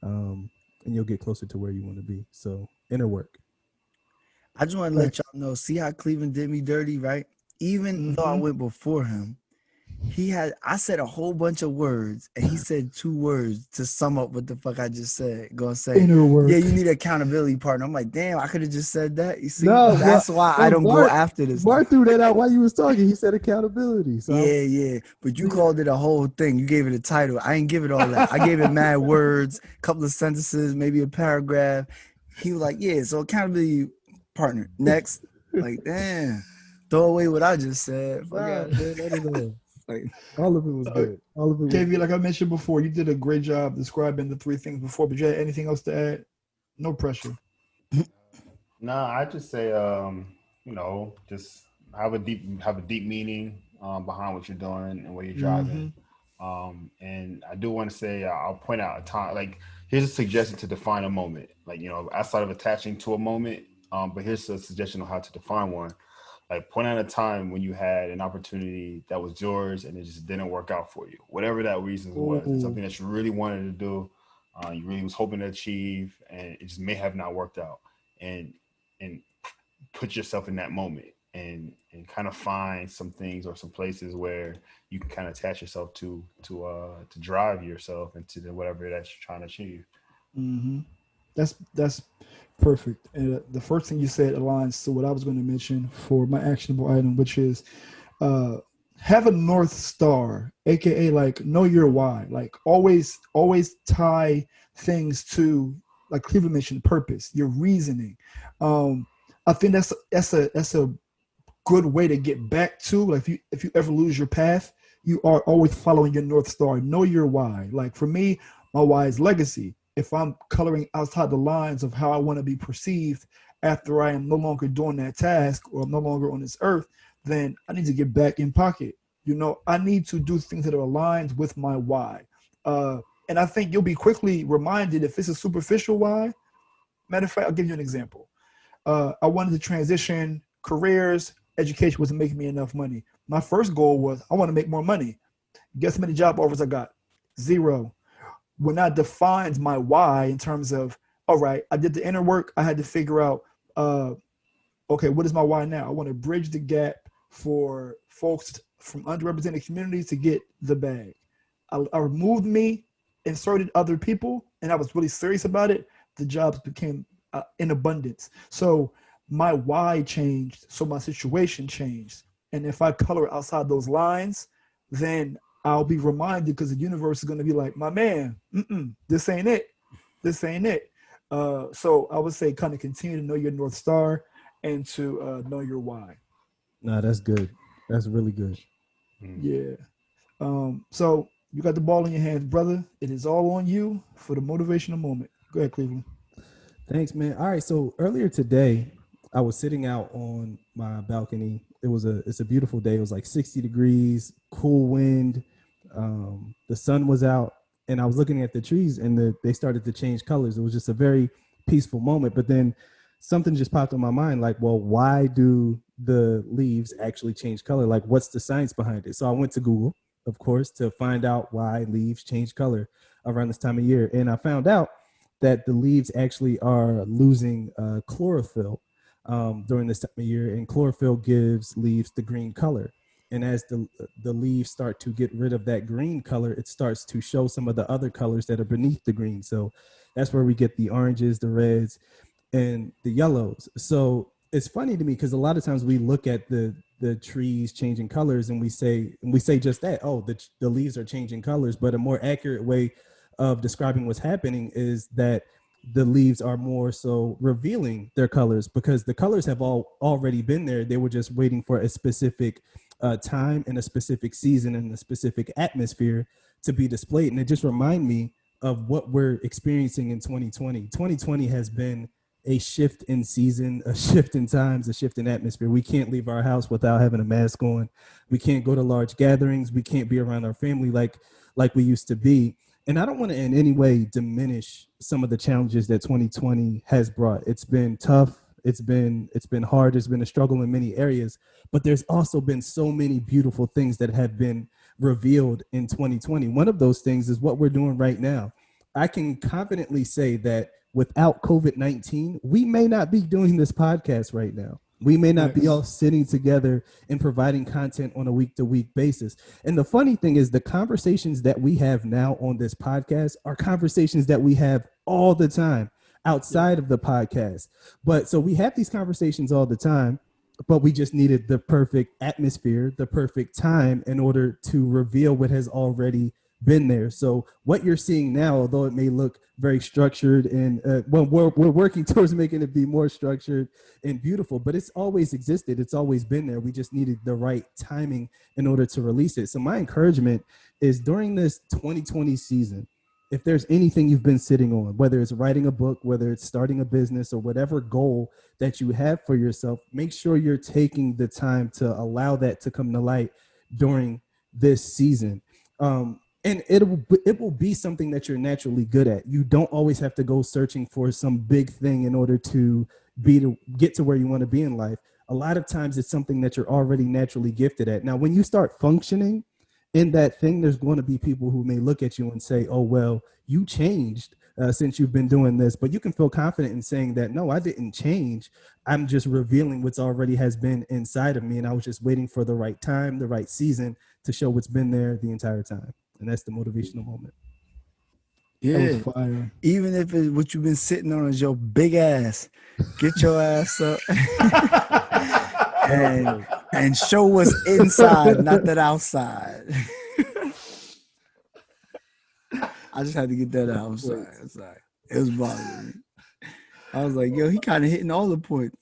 and you'll get closer to where you want to be. So inner work. I just want to let y'all know, see how Cleveland did me dirty, right? Even though I went before him, I said a whole bunch of words, and he said 2 words to sum up what the fuck I just said. Gonna say, Inner work. yeah, you need an accountability partner. I'm like, damn, I could have just said that. You see, No, that's why I don't go after this. Bart threw that out while you was talking. He said accountability. So Yeah. But you called it a whole thing. You gave it a title. I ain't give it all that. I gave it mad words, a couple of sentences, maybe a paragraph. He was like, yeah, so accountability partner. Next. Like, damn. Throw away what I just said. Fuck nah, out. man, I don't know. Like, All of it was good. All of it was KV, like I mentioned before, you did a great job describing the 3 things before, but you had anything else to add? No pressure. No, I just say, just have a deep meaning behind what you're doing and where you're driving. And I do want to say, I'll point out a time. Like, here's a suggestion to define a moment. Like, outside of attaching to a moment, but here's a suggestion on how to define one. Like, point out a time when you had an opportunity that was yours and it just didn't work out for you. Whatever that reason was, it's something that you really wanted to do, you really was hoping to achieve, and it just may have not worked out. And put yourself in that moment and kind of find some things or some places where you can kind of attach yourself to drive yourself into whatever that you're trying to achieve. That's perfect. And the first thing you said aligns to what I was going to mention for my actionable item, which is have a North Star, aka like know your why. Like always tie things to, like Cleveland mentioned, purpose, your reasoning. I think that's a good way to get back to, like, if you ever lose your path, you are always following your North Star. Know your why. Like for me, my why is legacy. If I'm coloring outside the lines of how I want to be perceived after I am no longer doing that task or I'm no longer on this earth, then I need to get back in pocket. I need to do things that are aligned with my why. And I think you'll be quickly reminded if it's a superficial why. Matter of fact, I'll give you an example. I wanted to transition careers. Education wasn't making me enough money. My first goal was I want to make more money. Guess how many job offers I got? 0. When I defined my why in terms of, all right, I did the inner work, I had to figure out, okay, what is my why now? I want to bridge the gap for folks from underrepresented communities to get the bag. I removed me, inserted other people, and I was really serious about it. The jobs became in abundance. So my why changed, so my situation changed. And if I color outside those lines, then I'll be reminded, because the universe is going to be like, my man, this ain't it. This ain't it. So I would say kind of continue to know your North Star and to know your why. Nah, that's good. That's really good. Yeah. So you got the ball in your hands, brother. It is all on you for the motivational moment. Go ahead, Cleveland. Thanks, man. All right. So earlier today, I was sitting out on my balcony. It's a beautiful day. It was like 60 degrees, cool wind. The sun was out, and I was looking at the trees, and they started to change colors. It was just a very peaceful moment. But then something just popped in my mind, like, well, why do the leaves actually change color? Like, what's the science behind it? So I went to Google, of course, to find out why leaves change color around this time of year, and I found out that the leaves actually are losing chlorophyll during this time of year, and chlorophyll gives leaves the green color. And as the leaves start to get rid of that green color, it starts to show some of the other colors that are beneath the green. So that's where we get the oranges, the reds, and the yellows. So it's funny to me because a lot of times we look at the trees changing colors and we say just that, oh, the leaves are changing colors. But a more accurate way of describing what's happening is that the leaves are more so revealing their colors because the colors have already been there. They were just waiting for a specific time and a specific season and a specific atmosphere to be displayed. And it just reminded me of what we're experiencing in 2020. 2020 has been a shift in season, a shift in times, a shift in atmosphere. We can't leave our house without having a mask on. We can't go to large gatherings. We can't be around our family like we used to be. And I don't want to in any way diminish some of the challenges that 2020 has brought. It's been tough. It's been hard. It's been a struggle in many areas, but there's also been so many beautiful things that have been revealed in 2020. One of those things is what we're doing right now. I can confidently say that without COVID-19, we may not be doing this podcast right now. We may not be all sitting together and providing content on a week to week basis. And the funny thing is, the conversations that we have now on this podcast are conversations that we have all the time outside of the podcast. But so we have these conversations all the time, but we just needed the perfect atmosphere, the perfect time in order to reveal what has already been there. So what you're seeing now, although it may look very structured and well, we're working towards making it be more structured and beautiful, but it's always existed. It's always been there. We just needed the right timing in order to release it. So my encouragement is during this 2020 season, if there's anything you've been sitting on, whether it's writing a book, whether it's starting a business or whatever goal that you have for yourself, make sure you're taking the time to allow that to come to light during this season. And it will be something that you're naturally good at. You don't always have to go searching for some big thing in order to get to where you want to be in life. A lot of times it's something that you're already naturally gifted at. Now, when you start functioning in that thing, there's going to be people who may look at you and say, oh, well, you changed since you've been doing this. But you can feel confident in saying that, no, I didn't change. I'm just revealing what's already has been inside of me. And I was just waiting for the right time, the right season to show what's been there the entire time. And that's the motivational moment. Yeah. Even if it's what you've been sitting on is your big ass, get your ass up and show what's inside, not that outside. I just had to get that out. I'm sorry. It was bothering me. I was like, yo, he kind of hitting all the points.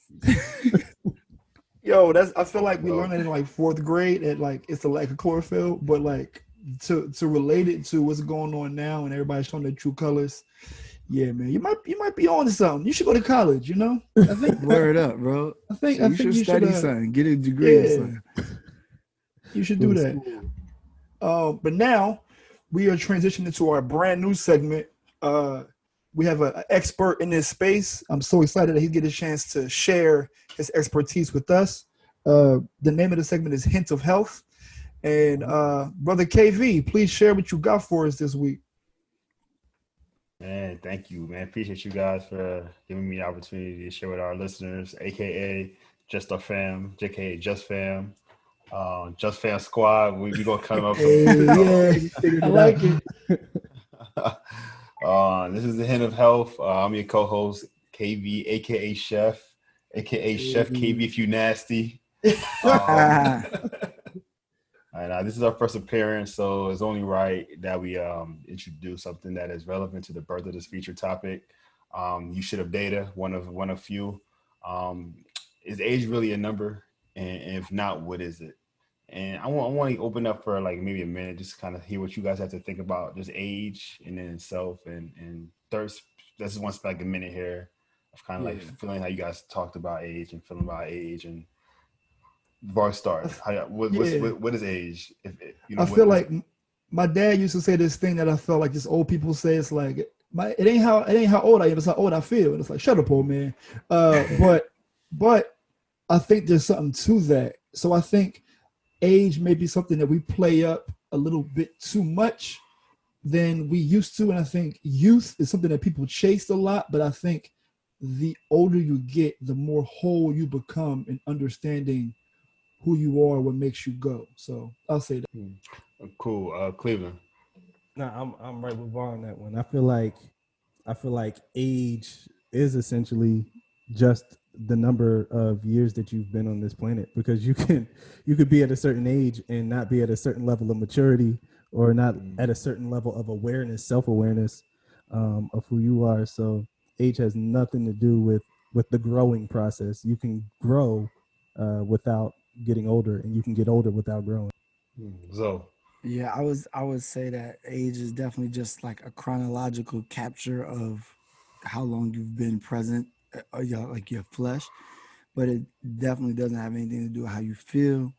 Yo, I feel like we learned it in like fourth grade at like it's like a chlorophyll, but like to relate it to what's going on now and everybody's showing their true colors. Yeah, man, you might be on to something. You should go to college, you know? I think word up, bro. I think you should study something, get a degree or something. You should do that. But now we are transitioning to our brand new segment. We have an expert in this space. I'm so excited that he get a chance to share his expertise with us. The name of the segment is Hint of Health. And Brother KV, please share what you got for us this week. Man, thank you, man. Appreciate you guys for giving me the opportunity to share with our listeners, aka Just Our Fam, JK Just Fam, Just Fam Squad. We gonna come up. I like it. This is the Hint of Health. I'm your co-host, KV, aka Chef, aka Chef KV if you nasty. And this is our first appearance, so it's only right that we introduce something that is relevant to the birth of this featured topic. You should have data, one of few. Is age really a number? And if not, what is it? And I want to open up for like maybe a minute, just kind of hear what you guys have to think about just age and then self and thirst. This is one like a minute here of kind of like feeling how you guys talked about age and feeling about age and bar start. What is age? I feel like my dad used to say this thing that I felt like just old people say. It's like it ain't how old I am. It's how old I feel. And it's like, shut up, old man. But I think there's something to that. So I think age may be something that we play up a little bit too much than we used to. And I think youth is something that people chase a lot. But I think the older you get, the more whole you become in understanding who you are, what makes you go. So I'll say that. Cool. Cleveland. No, I'm right with Var on that one. I feel like age is essentially just the number of years that you've been on this planet, because you could be at a certain age and not be at a certain level of maturity or not at a certain level of awareness, self-awareness of who you are. So age has nothing to do with the growing process. You can grow without getting older, and you can get older without growing. So, Yeah, I would say that age is definitely just like a chronological capture of how long you've been present, like your flesh, but it definitely doesn't have anything to do with how you feel.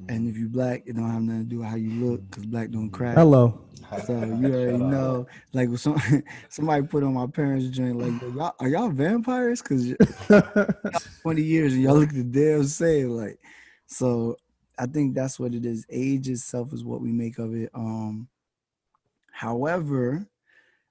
And if you black, it don't have nothing to do with how you look, because black don't crack. Hello. So you already shut up. know, like when somebody put on my parents' joint, like, yo, y'all are y'all vampires? Because 20 years and y'all look the damn same. Like, so I think that's what it is. Age itself is what we make of it. However,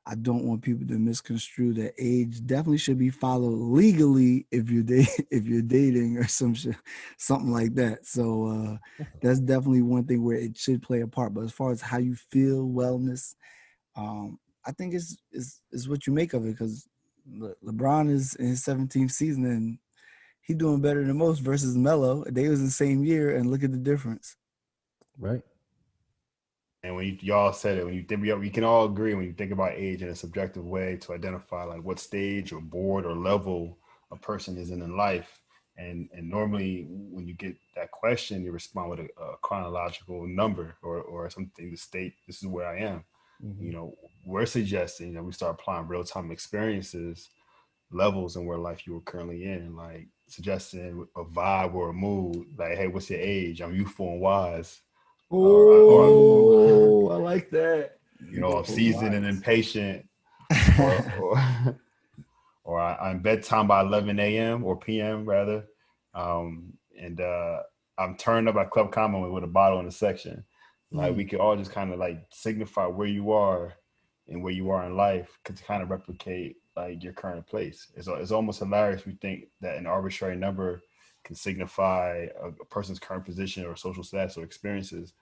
I don't want people to misconstrue that age definitely should be followed legally if you're if you're dating or some shit, something like that. So that's definitely one thing where it should play a part. But as far as how you feel, wellness, I think it's what you make of it. Because LeBron is in his 17th season and he doing better than most versus Melo. They was in the same year, and look at the difference. Right. And when y'all said it, when you think, we can all agree when you think about age in a subjective way to identify like what stage or board or level a person is in life. And normally when you get that question, you respond with a chronological number or something to state this is where I am. Mm-hmm. You know, we're suggesting that we start applying real time experiences, levels in where life you were currently in, like suggesting a vibe or a mood, like, hey, what's your age? I'm youthful and wise, or Ooh, Oh, I like that. I'm youthful and seasoned and wise. impatient, or or I'm bedtime by 11 a.m. or p.m. rather, and I'm turned up at Club Common with a bottle in the section. Like we could all just kind of like signify where you are and where you are in life, to kind of replicate like your current place. It's almost hilarious. We think that an arbitrary number can signify a person's current position or social status or experiences.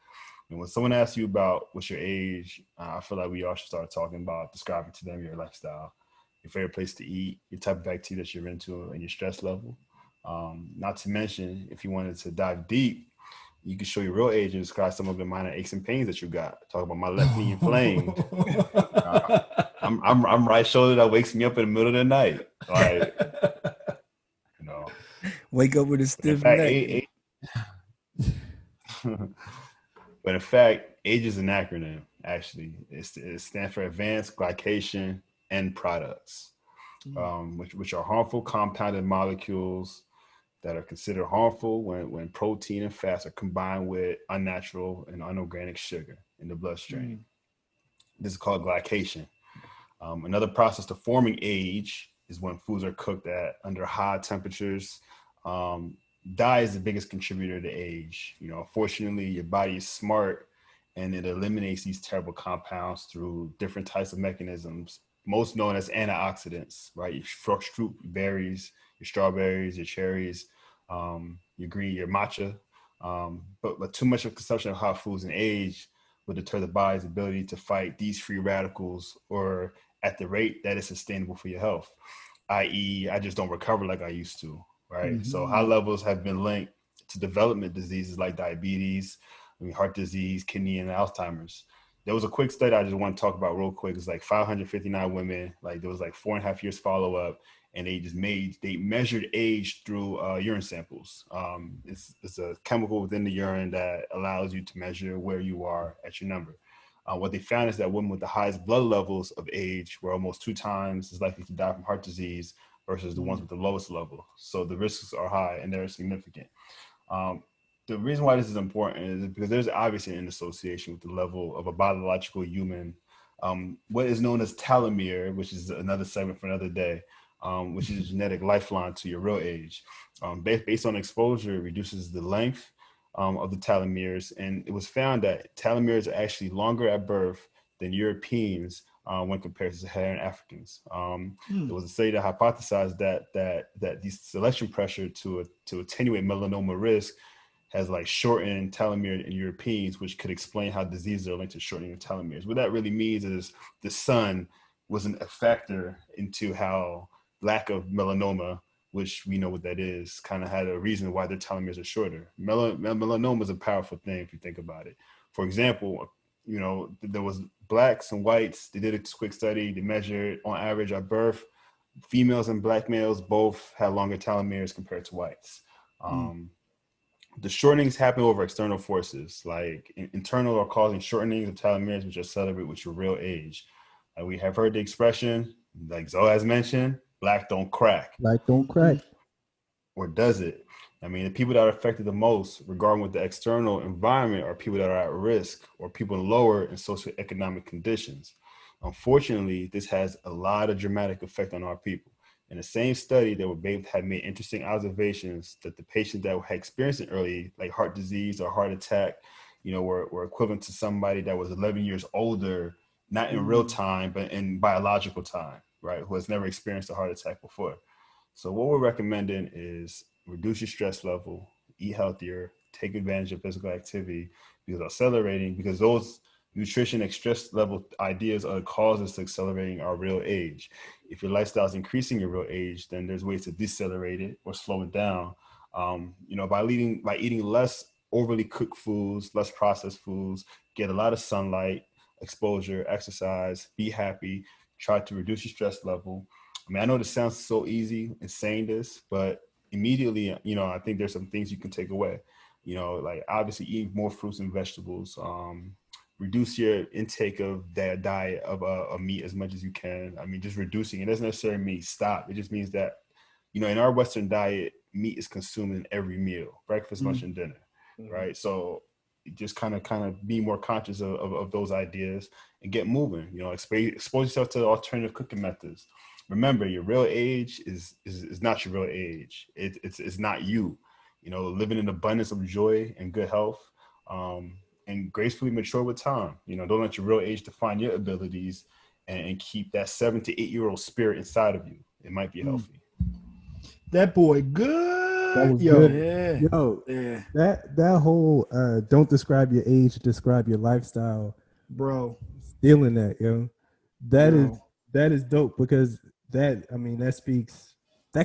And when someone asks you about what's your age, I feel like we all should start talking about describing to them your lifestyle, your favorite place to eat, your type of activity that you're into, and your stress level. Not to mention, if you wanted to dive deep, you can show your real age and describe some of the minor aches and pains that you got. Talk about my left knee inflamed. Uh, I'm right shoulder that wakes me up in the middle of the night. Like, you know, Wake up with a but in stiff fact, neck. but in fact, age is an acronym. Actually, it stands for Advanced Glycation End Products, which are harmful compounded molecules that are considered harmful when protein and fats are combined with unnatural and unorganic sugar in the bloodstream. This is called glycation. Another process to forming age is when foods are cooked at under high temperatures. Um, Dye is the biggest contributor to age. Fortunately, your body is smart and it eliminates these terrible compounds through different types of mechanisms, most known as antioxidants, right? Your fruit berries, your strawberries, your cherries, your green, your matcha. But too much of consumption of hot foods in age will deter the body's ability to fight these free radicals or at the rate that is sustainable for your health, i.e., I just don't recover like I used to, right? So high levels have been linked to development diseases like diabetes, heart disease, kidney, and Alzheimer's. There was a quick study I just want to talk about real quick. It's like 559 women, like there was like 4.5 years follow up, and they measured age through urine samples. It's a chemical within the urine that allows you to measure where you are at your number. What they found is that women with the highest blood levels of age were almost 2 times as likely to die from heart disease versus the ones with the lowest level. So the risks are high and they're significant. Um, the reason why this is important is because there's obviously an association with the level of a biological human, what is known as telomere, which is another segment for another day, which is a genetic lifeline to your real age. Based on exposure, it reduces the length of the telomeres, and it was found that telomeres are actually longer at birth than Europeans when compared to Saharan Africans. There was a study that hypothesized that the selection pressure to attenuate melanoma risk has like shortened telomere in Europeans, which could explain how diseases are linked to shortening of telomeres. What that really means is the sun wasn't a factor into how lack of melanoma, which we know what that is, kind of had a reason why their telomeres are shorter. Melanoma is a powerful thing if you think about it. For example, there was blacks and whites. They did a quick study. They measured on average at birth females and black males both have longer telomeres compared to whites. The shortenings happen over external forces, like internal are causing shortenings of telomeres, which accelerate with your real age. We have heard the expression, like Zoe has mentioned, black don't crack. Like, don't crack. Or does it? I mean, the people that are affected the most, regarding with the external environment, are people that are at risk or people lower in socioeconomic conditions. Unfortunately, this has a lot of dramatic effect on our people. In the same study, they were both had made interesting observations that the patients that had experienced it early, like heart disease or heart attack, were equivalent to somebody that was 11 years older, not in real time, but in biological time, right? Who has never experienced a heart attack before. So what we're recommending is reduce your stress level, eat healthier, take advantage of physical activity because those nutrition and stress level ideas are the causes to accelerating our real age. If your lifestyle is increasing your real age, then there's ways to decelerate it or slow it down. By eating less overly cooked foods, less processed foods, get a lot of sunlight, exposure, exercise, be happy, try to reduce your stress level. I mean, I know this sounds so easy in saying this, but immediately, I think there's some things you can take away. Like obviously eating more fruits and vegetables, reduce your intake of that diet of meat as much as you can. I mean, just reducing it doesn't necessarily mean stop. It just means that, in our Western diet, meat is consumed in every meal, breakfast, lunch, and dinner, right? So just kind of be more conscious of those ideas and get moving. Expose yourself to alternative cooking methods. Remember, your real age is not your real age. It's not you. Living in abundance of joy and good health, and gracefully mature with time. Don't let your real age define your abilities, and keep that 7 to 8 year old spirit inside of you. It might be healthy. That boy That good. was Yo. good. Yeah. Yo, Yeah. that whole don't describe your age, describe your lifestyle. Bro. Stealing that, yo. That is Yo. that is dope because that speaks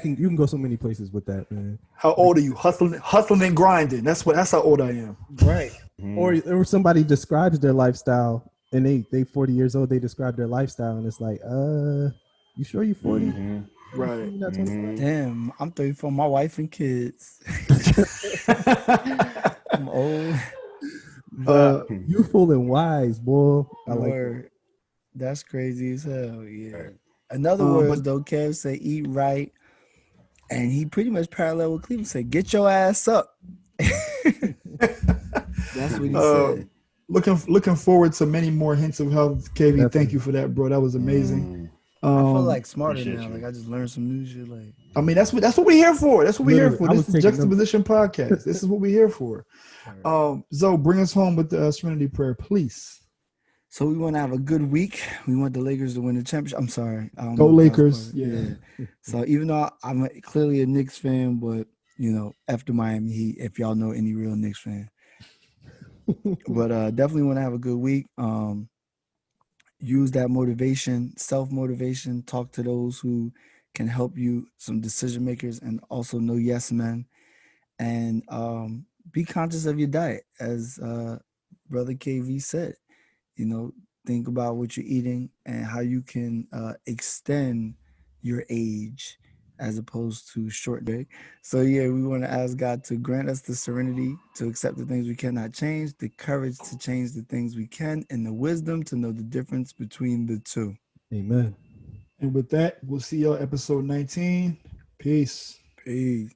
you can go so many places with that, man. How old are you? Hustling and grinding. That's how old I am. Right. Or somebody describes their lifestyle and they 40 years old, they describe their lifestyle and it's like, you sure you 40? Mm-hmm. Right. You're not 25? Damn, I'm 34, my wife and kids. I'm old. But youthful and wise, boy. I like that. Word. That's crazy as hell. Yeah. Right. In other But words, though, Kev say eat right. And he pretty much parallel with Cleveland said, get your ass up. That's what he said. looking forward to many more hints of health. KV, thank Definitely. you for that, bro. That was amazing. I feel like smarter Appreciate now. you. Like I just learned some new shit. Like I mean, that's what we're here for. That's what we're here Literally, for. I This was is the taking notes. Juxtaposition podcast. This is what we're here for. Zoe, bring us home with the Serenity Prayer, please. so we want to have a good week. We want the Lakers to win the championship. I'm sorry. I don't Go know if that was Lakers. part of it. Yeah. So even though I'm clearly a Knicks fan, but after Miami Heat, if y'all know any real Knicks fan. But definitely want to have a good week. Use that motivation, self-motivation, talk to those who can help you, some decision makers, and also no yes men. And be conscious of your diet, as Brother KV said. Think about what you're eating and how you can extend your age as opposed to shorten. So yeah, we want to ask God to grant us the serenity to accept the things we cannot change, the courage to change the things we can, and the wisdom to know the difference between the two. Amen. And with that, we'll see y'all episode 19. Peace. Peace.